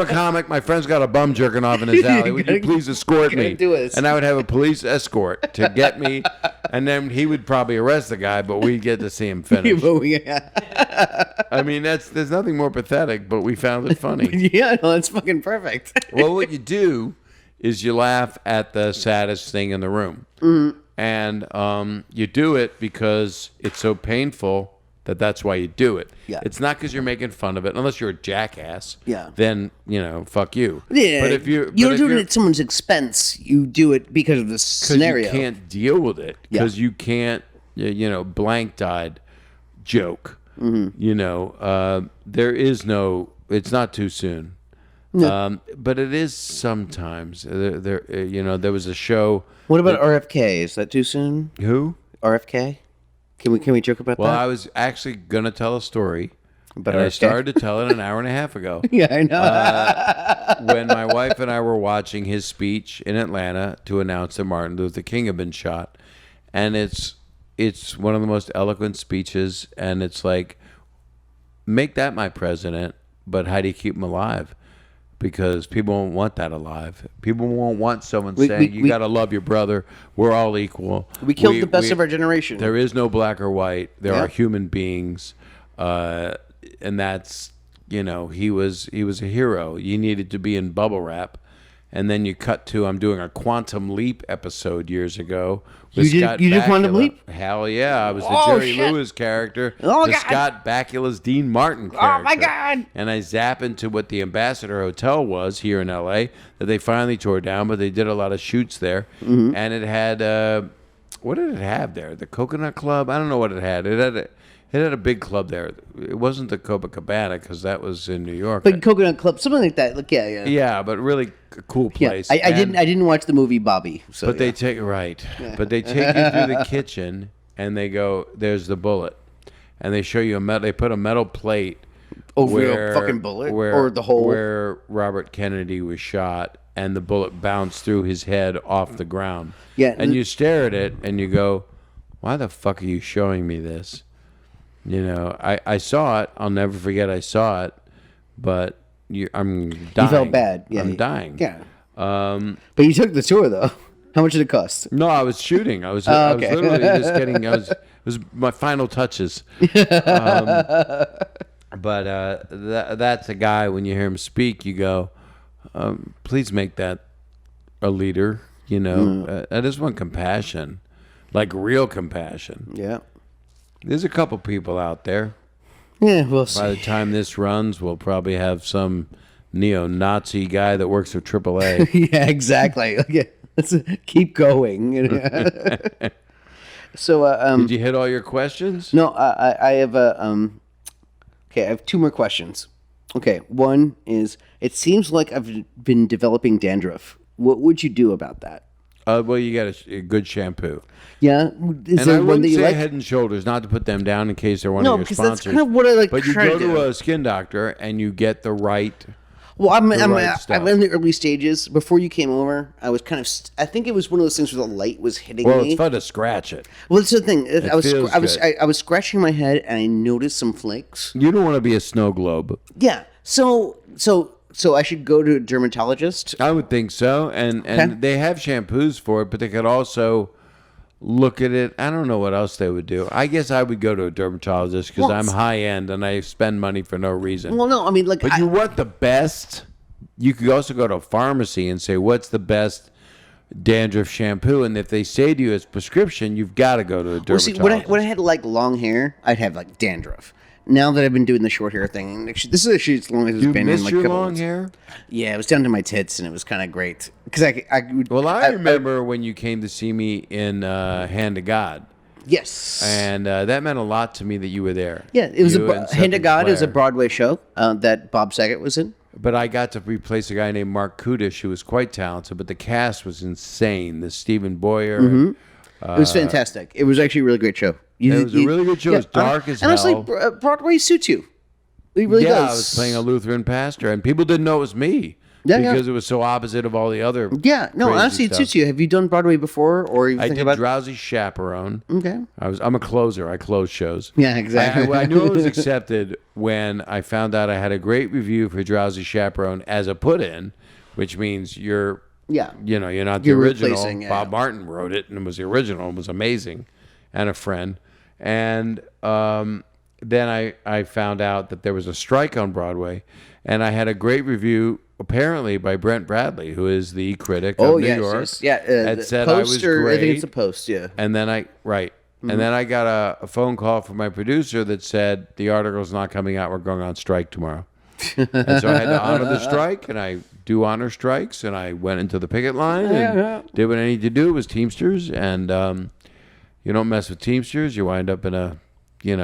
a comic. My friend's got a bum jerking off in his alley. Would you please escort me? do this. And I would have a police escort to get me, and then he would probably arrest the guy, but we'd get to see him finish. I mean, there's nothing more pathetic, but we found it funny. Yeah, no, that's fucking perfect. Well, what you do is you laugh at the saddest thing in the room. Mm-hmm. And you do it because it's so painful that's why you do it. Yeah. It's not because you're making fun of it, unless you're a jackass. Yeah. Then, fuck you. Yeah, But if you don't do it at someone's expense. You do it because of the scenario. you can't deal with it. Because you can't, blank-eyed joke. Mm-hmm. There is no, it's not too soon. No. But it is sometimes. There was a show. What about RFK? Is that too soon? Who? RFK? Can we joke about that? Well, I was actually going to tell a story. But I started to tell it an hour and a half ago. Yeah, I know. When my wife and I were watching his speech in Atlanta to announce that Martin Luther King had been shot. And it's one of the most eloquent speeches. And it's like, make that my president, but how do you keep him alive? Because people won't want that alive. People won't want someone saying, you got to love your brother. We're all equal. We killed the best of our generation. There is no black or white. There are human beings. And that's, he was a hero. You needed to be in bubble wrap. And then you cut to, I'm doing a Quantum Leap episode years ago. You did Quantum Leap? Hell yeah. I was the Jerry Lewis character. Oh, the God. Scott Bakula's Dean Martin character. Oh, my God. And I zap into what the Ambassador Hotel was here in L.A. that they finally tore down, but they did a lot of shoots there. Mm-hmm. And it had, what did it have there? The Coconut Club? I don't know what it had. It had a big club there. It wasn't the Copacabana because that was in New York. But Coconut Club, something like that. Like, yeah. Yeah, but really cool place. Yeah. I didn't watch the movie Bobby. So, but they take But they take you through the kitchen and they go, there's the bullet, and they show you they put a metal plate over a fucking bullet or the hole where Robert Kennedy was shot, and the bullet bounced through his head off the ground. Yeah, and you stare at it and you go, why the fuck are you showing me this? I saw it. I'll never forget I saw it, but I'm dying. You felt bad. Yeah, I'm dying. Yeah. But you took the tour, though. How much did it cost? No, I was shooting. I was literally just getting. It was my final touches. But that's a guy. When you hear him speak, you go, "Please make that a leader." I just want compassion, like real compassion. Yeah. There's a couple people out there. Yeah, we'll see. By the time this runs, we'll probably have some neo-Nazi guy that works for AAA. Yeah, exactly. Yeah, let's keep going. So, did you hit all your questions? No, I have a Okay, I have two more questions. Okay, one is, it seems like I've been developing dandruff. What would you do about that? Well, you got a good shampoo. Yeah? Is And there I one wouldn't that you say like? Head and Shoulders, not to put them down in case they're one No, of your because sponsors. that's kind of what I like But you try go to do. to a skin doctor and you get the right. Well, I'm right stuff. in the early stages. Before you came over, I was kind of. I think it was one of those things where the light was hitting Well, me. it's fun to scratch it. Well, that's the thing. I was feels good. I was scratching my head and I noticed some flakes. You don't want to be a snow globe. Yeah. So I should go to a dermatologist. I would think so, and Okay. they have shampoos for it, but they could also look at it. I don't know what else they would do. I guess I would go to a dermatologist because Well, I'm high end and I spend money for no reason. Well, no, I mean, like, But you want the best. You could also go to a pharmacy and say, "What's the best dandruff shampoo?" And if they say to you it's prescription, you've got to go to a dermatologist. see, when I had like long hair, I'd have like dandruff. Now that I've been doing the short hair thing, actually, this is actually as long as it's you been. miss in like your a couple long months. hair? Yeah, it was down to my tits, and it was kind of great because I would. Well, I remember when you came to see me in Hand of God. Yes. And that meant a lot to me that you were there. Yeah, it was You and Hand of Seth God and is a Claire. Broadway show that Bob Saget was in. But I got to replace a guy named Mark Kudish, who was quite talented, but the cast was insane. The Stephen Boyer. It was fantastic. It was actually a really great show. It was a really good show. It was dark as and honestly, hell. Broadway suits you. It really Yeah, does. I was playing a Lutheran pastor, and people didn't know it was me Yeah, yeah. because it was so opposite of all the other. Yeah, no, crazy honestly, it stuff. suits you. Have you done Broadway before, or you I think did about? Drowsy Chaperone. Okay. I'm a closer. I close shows. Yeah, exactly. I knew it was accepted when I found out I had a great review for Drowsy Chaperone as a put-in, which means you're Yeah. you're not the You're original. replacing, yeah. Bob Martin wrote it and it was the original. It was amazing, and a friend. And then I found out that there was a strike on Broadway, and I had a great review apparently by Brent Bradley, who is the critic of New yes, York. yes. Yeah, had the said I was post, or great. I think it's a post, yeah. And then and then I got a phone call from my producer that said the article's not coming out. We're going on strike tomorrow. And so I had to honor the strike, and I do honor strikes, and I went into the picket line and did what I needed to do. It was Teamsters, and you don't mess with Teamsters, you wind up in a, you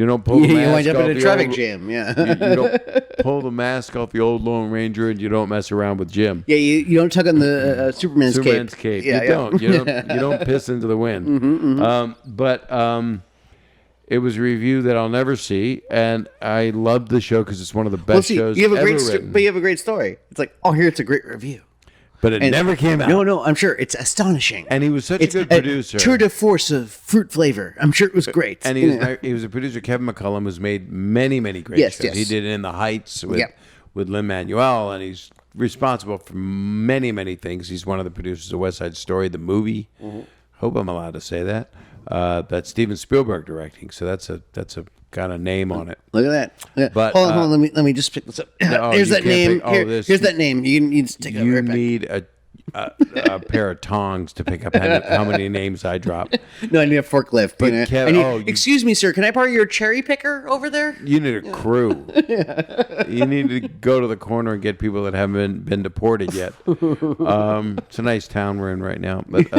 don't pull the You mask wind up off in a the traffic old- jam, yeah. You don't pull the mask off the old Lone Ranger, and you don't mess around with Jim. Yeah, you don't tug on the Superman's Cape. Yeah, You don't piss into the wind. It was a review that I'll never see, and I loved the show because it's one of the best shows you have a ever great, written. but you have a great story. It's like, oh, here, it's a great review. But it never came out. No, I'm sure it's astonishing. And he was such It's a good producer. tour de force of fruit flavor. I'm sure it was great. And he was a producer. Kevin McCullum, who's made many, many great Yes, shows. yes. He did In the Heights with Yep. Lin-Manuel, and he's responsible for many, many things. He's one of the producers of West Side Story, the movie. Mm-hmm. Hope I'm allowed to say that. That's Steven Spielberg directing, so that's a got a name on it. Look at that. Yeah. But, hold on. Let me just pick this up. No, Here's you that can't name. pick- Here's that name. You need to take it You right back. need a pair of tongs to pick up how many names I drop. No, I need a forklift. But I need, excuse me, sir. Can I borrow your cherry picker over there? You need a crew. You need to go to the corner and get people that haven't been deported yet. It's a nice town we're in right now. But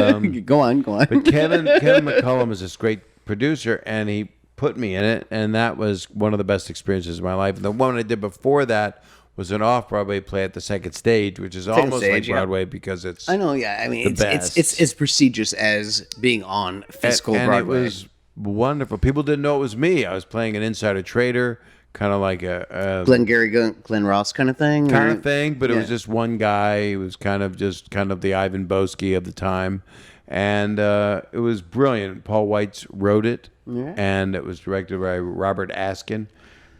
Go on. but Kevin McCullum is this great producer, and he put me in it, and that was one of the best experiences of my life. And the one I did before that was an off-Broadway play at the Second Stage, which is almost Stage, like yeah. Broadway because it's I know. Yeah. I mean, The it's best. as prestigious as being on physical and Broadway. it was wonderful. People didn't know it was me. I was playing an insider trader, kind of like a Glengarry Glen Ross kind of thing. kind or- of thing, but it was Yeah. just one guy. He was kind of the Ivan Boesky of the time, and it was brilliant. Paul Weitz wrote it, and it was directed by Robert Askin.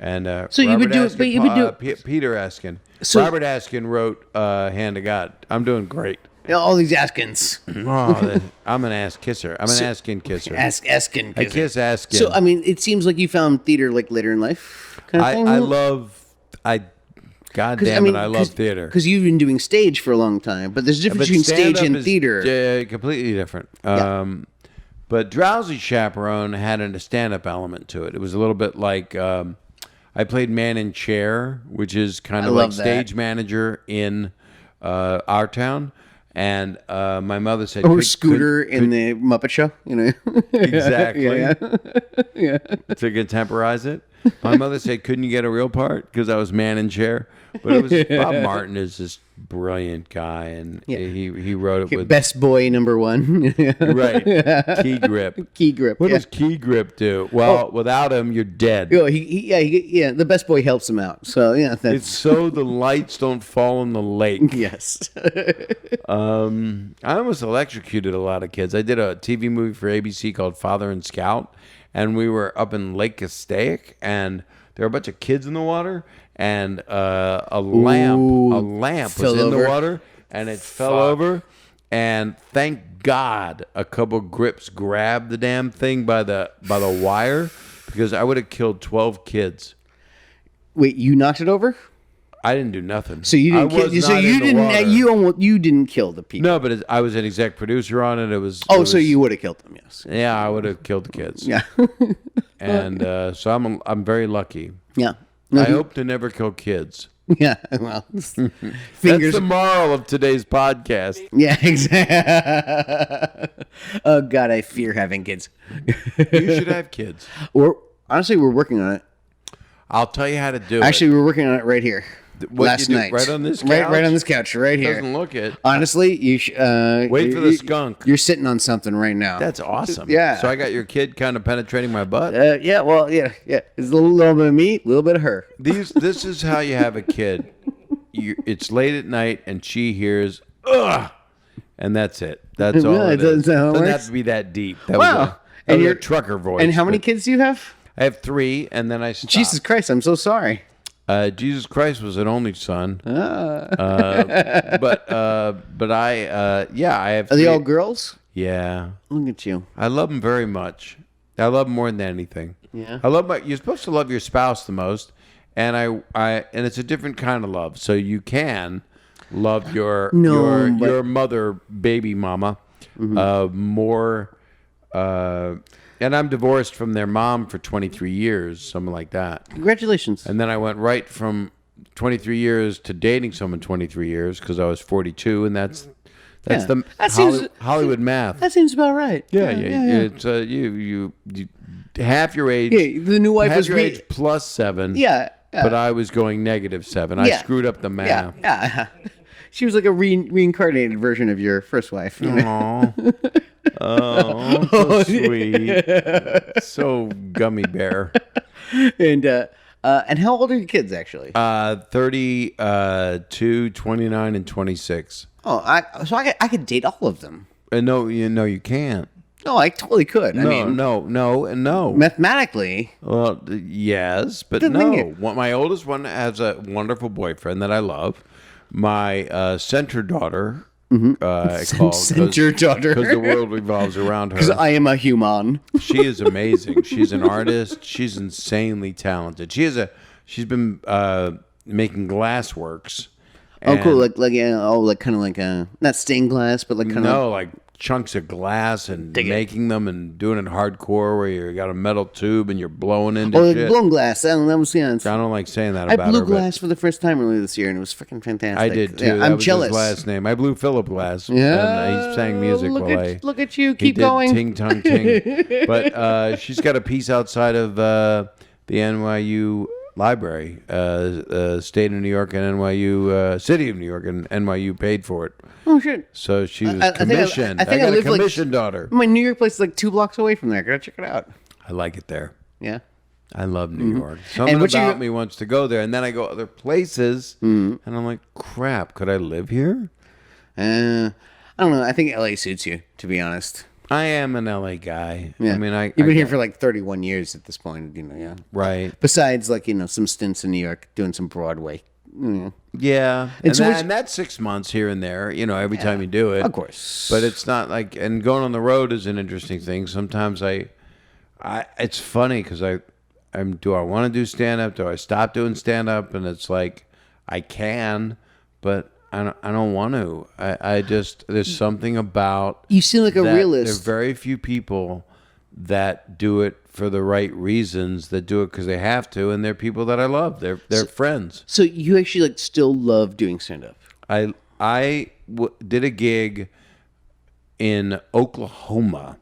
And So you would Robert do it- but you would do- Peter Askin. So- Robert Askin wrote Hand of God. I'm doing great. Yeah, all these Askins. Oh, I'm an ass kisser. I'm an Askin kisser. Askin. I kiss Askin. So I mean, it seems like you found theater like later in life. Kind of thing. God damn it, I love theater. Because you've been doing stage for a long time, but there's a difference between stage stand-up and is, theater. completely different. Yeah. But Drowsy Chaperone had a stand-up element to it. It was a little bit like I played Man in Chair, which is kind of like love that. stage manager in our town. And my mother said, Or Scooter in the Muppet Show, you know. exactly Yeah. to contemporize it. My mother said, couldn't you get a real part? Because I was man in chair. But it was Bob Martin is this brilliant guy, and he wrote it with Best boy number 1. right key grip. Key grip. What does key grip do? Well, without him, you're dead. Oh, the best boy helps him out. So yeah, that's It's so the lights don't fall in the lake. yes. I almost electrocuted a lot of kids. I did a TV movie for ABC called Father and Scout, and we were up in Lake Castaic, and there were a bunch of kids in the water, and a lamp was in the water, and it fell over, and thank God a couple grips grabbed the damn thing by the wire, because I would have killed 12 kids. Wait, you knocked it over? I didn't do nothing. So you didn't kill. So you didn't. You didn't kill the people. No, but I was an exec producer on it. So you would have killed them. Yes. Yeah, I would have killed the kids. Yeah. And so I'm very lucky. Yeah. I hope to never kill kids. Yeah. Well, That's the moral of today's podcast. Yeah. Exactly. Oh God, I fear having kids. You should have kids. Honestly, we're working on it. I'll tell you how to do it. Actually, we're working on it right here. Last night, right on this couch? right on this couch, right here. Doesn't look it. Honestly, you wait for the skunk. You're sitting on something right now. That's awesome. Yeah. So I got your kid kind of penetrating my butt. Yeah. Well, yeah. It's a little bit of me, a little bit of her. This is how you have a kid. It's late at night and she hears ugh, and that's it. That's all. Really? It is. Doesn't have to be that deep. That Wow. was your trucker voice. And how many kids do you have? I have 3, and then I stopped. Jesus Christ, I'm so sorry. Jesus Christ was an only son. But I have. Are they 3. all girls? Yeah. Look at you. I love them very much. I love them more than anything. Yeah. I love you're supposed to love your spouse the most, and and it's a different kind of love. So you can love your mother, baby mama, more. And I'm divorced from their mom for 23 years, something like that. Congratulations. And then I went right from 23 years to dating someone 23 years because I was 42, and that's the Hollywood math. That seems about right. Yeah. It's you half your age. Yeah, the new wife half was your age plus 7. Yeah. But I was going -7. I screwed up the math. Yeah. She was like a reincarnated version of your first wife. Aww. Oh, so sweet. So gummy bear. And how old are your kids actually? 32, 29, and 26. Oh, I could date all of them. No, you can't. No, I totally could. No. Mathematically. Well, yes, but no. My oldest one has a wonderful boyfriend that I love. My center daughter. Center daughter. Because the world revolves around her. Because I am a human. She is amazing. She's an artist. She's insanely talented. She's been making glass works. Oh, cool! Like kind of like not stained glass, but like kind of like chunks of glass and making them and doing it hardcore where you got a metal tube and you're blowing into shit. Blown glass. That was I don't like saying that about her. I blew glass for the first time earlier this year, and it was freaking fantastic. I did too. Yeah, I'm jealous. His last name. I blew Philip Glass. Yeah, and he sang music look at you. Keep going. Ting tong ting. But she's got a piece outside of the NYU library, state of New York and NYU, city of New York and NYU paid for it. Oh shit! So she was commissioned. I got a commissioned daughter. My New York place is like 2 blocks away from there. Gotta check it out. I like it there. Yeah. I love New York. Something about me wants to go there, and then I go other places, and I'm like, crap, could I live here? I don't know. I think LA suits you, to be honest. I am an LA guy. Yeah. I mean, you've been here for like 31 years at this point, yeah. Right. Besides, like, some stints in New York doing some Broadway. Yeah. And that's 6 months here and there, every time you do it. Of course. But it's not like, and going on the road is an interesting thing. Sometimes it's funny because do I want to do stand-up? Do I stop doing stand-up? And it's like, I can, but I don't want to. I just, there's something about... You seem like a realist. There are very few people that do it for the right reasons, that do it because they have to, and they're people that I love. They're friends. So you actually still love doing stand-up? I did a gig in Oklahoma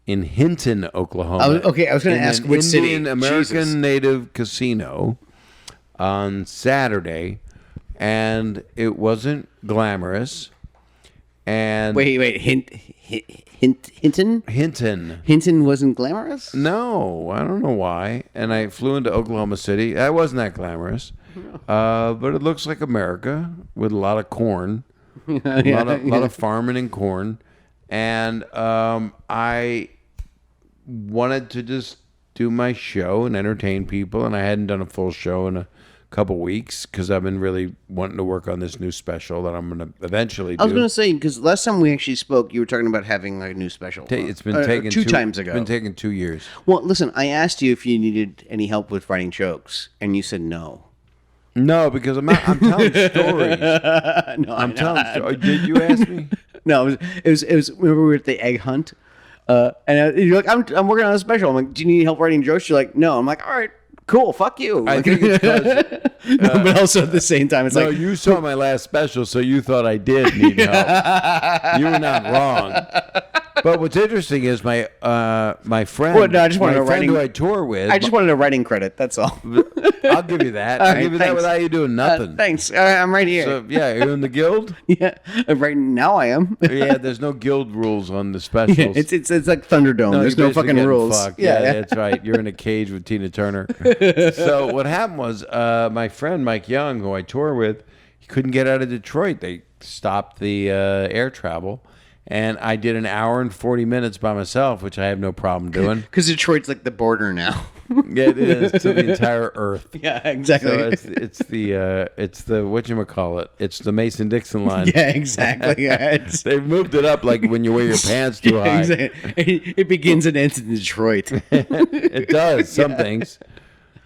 in Hinton, Oklahoma. Okay, I was going to ask which city. Indian American Jesus. native casino on Saturday, and it wasn't glamorous. And Wait. Hinton? Hinton wasn't glamorous? No, I don't know why. And I flew into Oklahoma City. That wasn't that glamorous, but it looks like America with a lot of corn, a lot of farming and corn. And I wanted to just do my show and entertain people, and I hadn't done a full show in a couple weeks because I've been really wanting to work on this new special that I'm going to eventually do. I was going to say, because last time we actually spoke, you were talking about having like a new special. It's been taken two times ago. It's been taken 2 years. Well, listen, I asked you if you needed any help with writing jokes, and you said no. No, because I'm telling stories. No, I'm telling stories. Did you ask me? No, it was. Remember we were at the egg hunt, and you're like, I'm working on a special. I'm like, do you need help writing jokes? You're like, no. I'm like, all right, cool, fuck you. I think it's because... but also at the same time, it's no, like... you saw my last special, so you thought I did need help. You were not wrong. But what's interesting is my friend, Well, no, I just wanted a writing, who I tour with. I just wanted a writing credit. That's all. I'll give you that. I'll give you that without you doing nothing. Thanks. I'm right here. So yeah, you're in the guild. Yeah, right now I am. Yeah, there's no guild rules on the specials. Yeah, it's like Thunderdome. There's you're no fucking basically rules. fucked. Yeah, that's right. You're in a cage with Tina Turner. So what happened was my friend Mike Young, who I tour with, he couldn't get out of Detroit. They stopped the air travel. And I did an hour and 40 minutes by myself, which I have no problem doing. Because Detroit's like the border now. Yeah, it is to the entire earth. Yeah, exactly. So it's the whatchamacallit. It's the Mason-Dixon line. Yeah, exactly. Yeah, They've moved it up like when you wear your pants too high. Exactly. It begins and ends in Detroit. It does. Some things.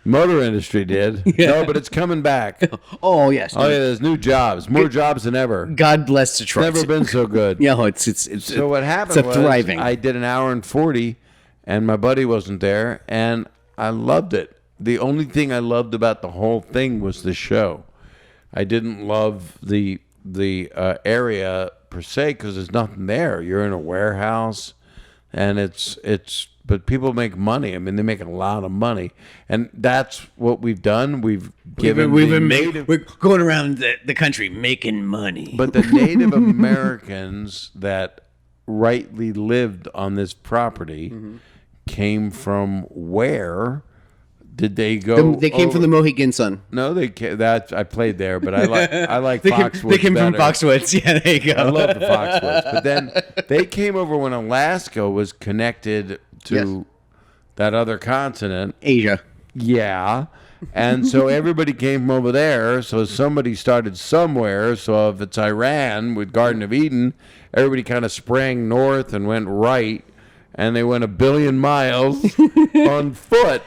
Motor industry did. Yeah. No, but it's coming back. Oh, yes. Oh, yeah, there's new jobs. More jobs than ever. God bless Detroit. Never been so good. Yeah, it's so what happened was thriving. I did an hour and 40, and my buddy wasn't there, and I loved it. The only thing I loved about the whole thing was the show. I didn't love the area per se because there's nothing there. You're in a warehouse, and but people make money. I mean, they make a lot of money, and that's what we've done. We're going around the country making money. But the Native Americans that rightly lived on this property came from where? Did they go? They came from the Mohegan Sun. No, they came, that I played there, but I like Foxwoods. They came better. from Foxwoods. Yeah, there you go. I love the Foxwoods, but then they came over when Alaska was connected to that other continent, Asia. Yeah. And so everybody came from over there. So somebody started somewhere. So if it's Iran with Garden of Eden, everybody kind of sprang north and went right. And they went 1 billion miles on foot.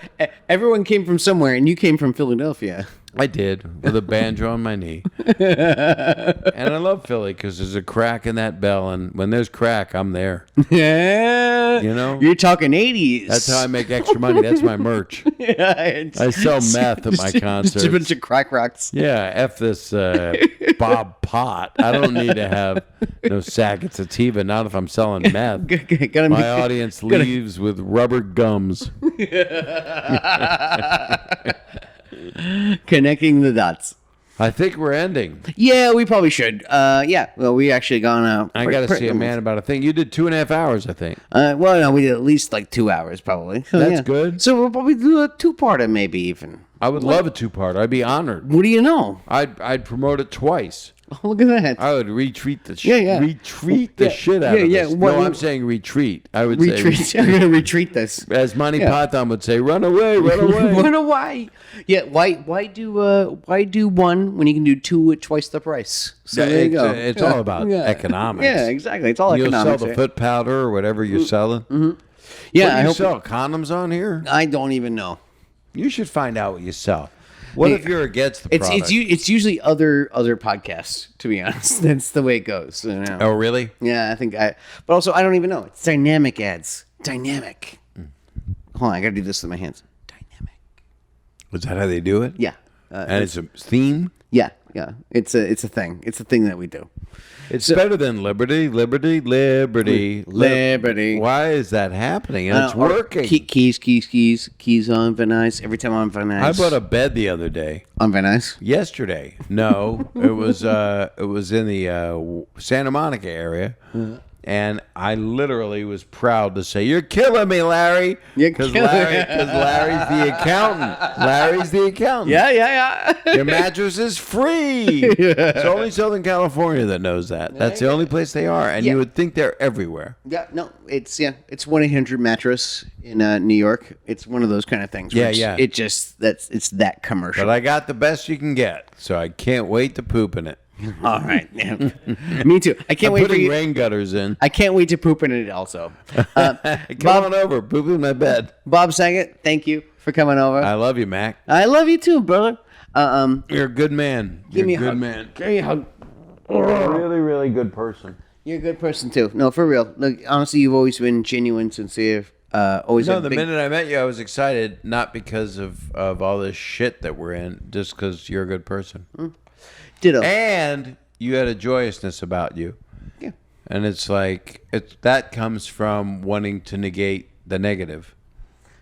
Everyone came from somewhere, and you came from Philadelphia. I did, with a banjo on my knee. And I love Philly because there's a crack in that bell. And when there's crack, I'm there. Yeah. You know? You're talking 80s. That's how I make extra money. That's my merch. Yeah, I sell meth at my concerts. Just a bunch of crack rocks. Yeah, F this Bob Pot. I don't need to have no Saget sativa, not if I'm selling meth. My audience leaves with rubber gums. Connecting the dots. I think we're ending. Yeah, we probably should. Yeah, well, we actually gone. I got to see a man about a thing. You did 2.5 hours, I think. Well, no, we did at least like 2 hours, probably. So, That's good. So we'll probably do a two-parter, maybe even. I would love a 2-part. I'd be honored. What do you know? I'd promote it twice. Oh, look at that. I would retreat the shit out of this. No, I'm saying retreat. I would say retreat. I'm going to retreat this. As Monty Python would say, run away, run away. Run away. Yeah, why do one when you can do two at twice the price? So there you go. It's all about economics. Yeah, exactly. It's all economics. You'll sell the foot powder or whatever you're selling. Mm-hmm. Yeah, what do you sell? Condoms on here? I don't even know. You should find out what you sell. What if you're against the product? It's usually other podcasts, to be honest. That's the way it goes. You know? Oh, really? Yeah, but also I don't even know. It's dynamic ads. Dynamic. Hold on, I got to do this with my hands. Dynamic. Is that how they do it? Yeah. And it's a theme? Yeah. It's a thing. It's a thing that we do. It's better than liberty. Liberty. Why is that happening? And it's working. Keys on Van Nuys. Every time I'm Van Nuys. I bought a bed the other day. On Van Nuys? Yesterday. No, it was in the Santa Monica area. And I literally was proud to say, "You're killing me, Larry." Because Larry's the accountant. Larry's the accountant. Yeah. Your mattress is free. It's only Southern California that knows that. That's the only place they are, and you would think they're everywhere. Yeah, no, it's 1-800 mattress in New York. It's one of those kind of things. Yeah. It's that commercial. But I got the best you can get, so I can't wait to poop in it. All right, yeah. Me too. I can't wait for putting you. rain gutters in. I can't wait to poop in it also. Come on over, poop in my bed. Bob Saget, thank you for coming over. I love you, Mac. I love you too, brother. You're a good man. Give me a good hug. man. Give me a hug. Really, really good person. You're a good person too. No, for real. Look, honestly, you've always been genuine, sincere. Always. No, the minute I met you, I was excited, not because of all this shit that we're in, just because you're a good person. Ditto. And you had a joyousness about you. Yeah. And it's like, that comes from wanting to negate the negative.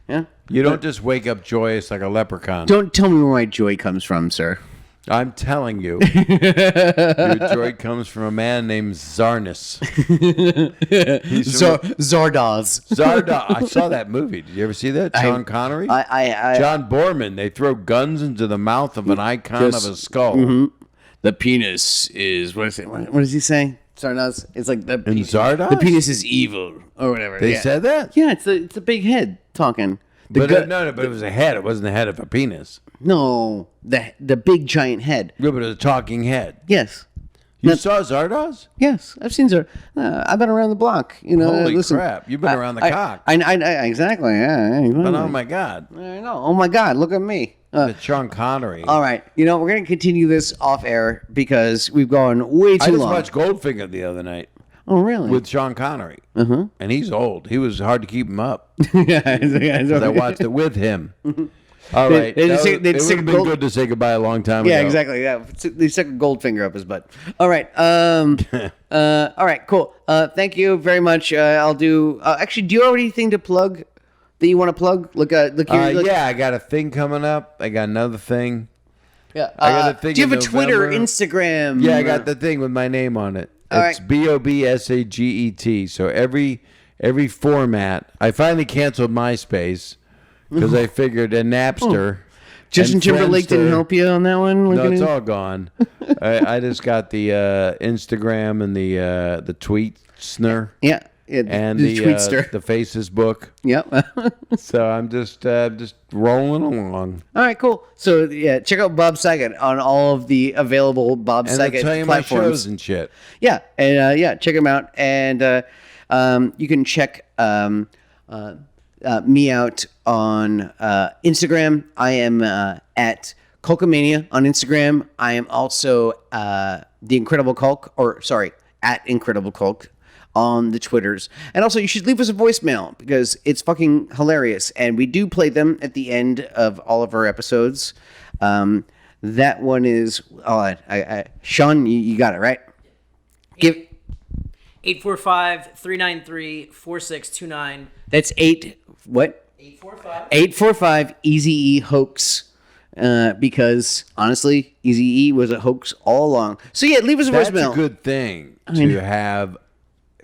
Yeah. You don't just wake up joyous like a leprechaun. Don't tell me where my joy comes from, sir. I'm telling you. Your joy comes from a man named Zarnus. Zardoz. Zardoz. I saw that movie. Did you ever see that? Sean Connery? John Borman. They throw guns into the mouth of an icon of a skull. Mm-hmm. The penis is what is it? What does he say? Zardoz. It's like the Zardoz? The penis is evil or whatever. They said that? Yeah, it's a big head talking. But it was a head. It wasn't the head of a penis. No, the big giant head. Yeah, but it was a talking head. Yes. You saw Zardoz? Yes, I've seen Zard. I've been around the block. Holy crap! You've been around the cock. I exactly. Yeah. But oh my God! I know. Oh my God! Look at me. Sean Connery. All right. We're going to continue this off air because we've gone way too long. I just watched Goldfinger the other night. Oh, really? With Sean Connery. Uh-huh. And he's old. He was hard to keep him up. Yeah. I watched it with him. All right. It would have been good to say goodbye a long time ago. Yeah, exactly. Yeah. They stuck a Goldfinger up his butt. All right. All right, cool. Thank you very much. I'll do... actually, do you have anything to plug that you want to plug? Yeah, I got a thing coming up. I got another thing. Yeah. I got a thing do you have in a Twitter, November. Instagram? Yeah, I got the thing with my name on it. All It's right. BOBSAGET. So every format. I finally canceled MySpace because I figured a Napster. Justin and Timberlake didn't Friendster- help you on that one? No, it's all gone. I just got the Instagram and the tweet snur. Yeah. And the Tweetster. the Faces book. Yep. So I'm just rolling along. All right, cool. So yeah, check out Bob Saget on all of the available Bob And Saget I'll tell you platforms. my shows and shit. Yeah, and check them out. And you can check me out on Instagram. I am at Culkamania on Instagram. I am also The Incredible Culk, at Incredible Culk on the Twitters. And also, you should leave us a voicemail because it's fucking hilarious. And we do play them at the end of all of our episodes. That one is... Sean, you got it, right? Give... 845-393-4629. That's 845 Eazy-E hoax. Because honestly, Eazy-E was a hoax all along. So yeah, leave us a That's voicemail. a good thing to have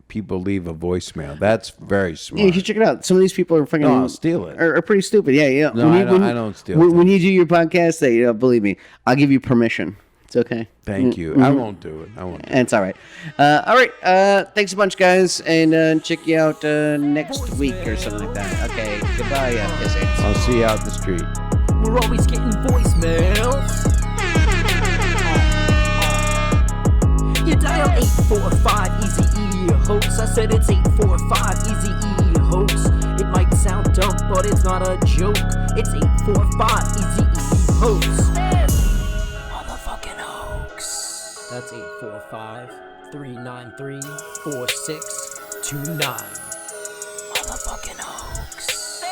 people leave a voicemail. That's very smart. Yeah, you should check it out. Some of these people are fucking. No, I'll steal it. Are pretty stupid. Yeah. No, I don't steal When things. you do your podcast, believe me, I'll give you permission. It's okay. Thank you. I won't do it. It's all right. All right. Thanks a bunch, guys, and check you out next week or something like that. Okay. Goodbye, pissants. I'll see you out in the street. We're always getting voicemails. You dial 845 Easy-E hoax. I said it's 845 Easy-E hoax. It might sound dumb, but it's not a joke. It's 845 Easy-E hoax. Motherfucking hoax. That's 845-393-4629. Motherfucking hoax.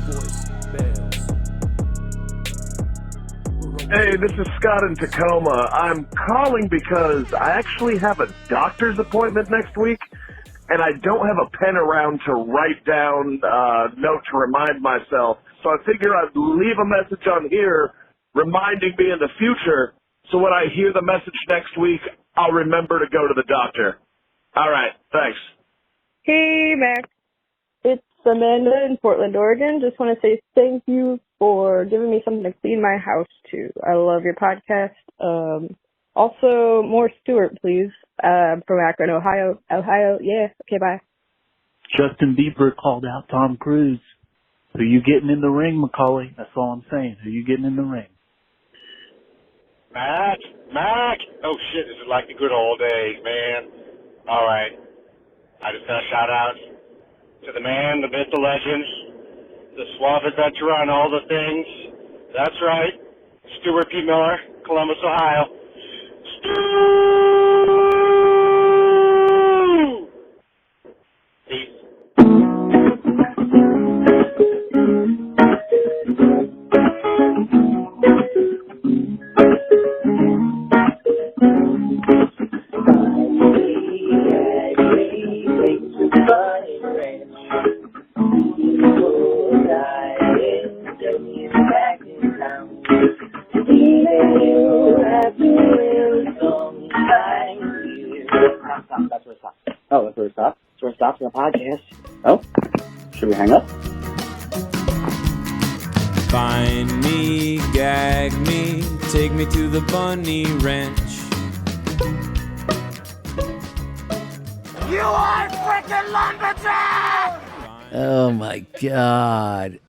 Voicemails. We're Hey, this is Scott in Tacoma. I'm calling because I actually have a doctor's appointment next week, and I don't have a pen around to write down a note to remind myself. So I figure I'd leave a message on here reminding me in the future, so when I hear the message next week, I'll remember to go to the doctor. All right, thanks. Hey, Mac. It's Amanda in Portland, Oregon. Just want to say thank you for giving me something to clean my house to. I love your podcast. Also, more Stewart, please. I'm from Akron, Ohio. Yeah. Okay, bye. Justin Bieber called out Tom Cruise. Who you getting in the ring, Macaulay? That's all I'm saying. Who you getting in the ring? Mac! Oh shit, this is like the good old days, man. Alright. I just got a shout out to the man, the myth, the legend, the suave adventurer on all the things. That's right. Stuart P. Miller, Columbus, Ohio. Stu! Peace. Oh, that's where it stops? That's where it stops in the podcast. Oh, should we hang up? Find me, gag me, take me to the bunny ranch. Oh my God.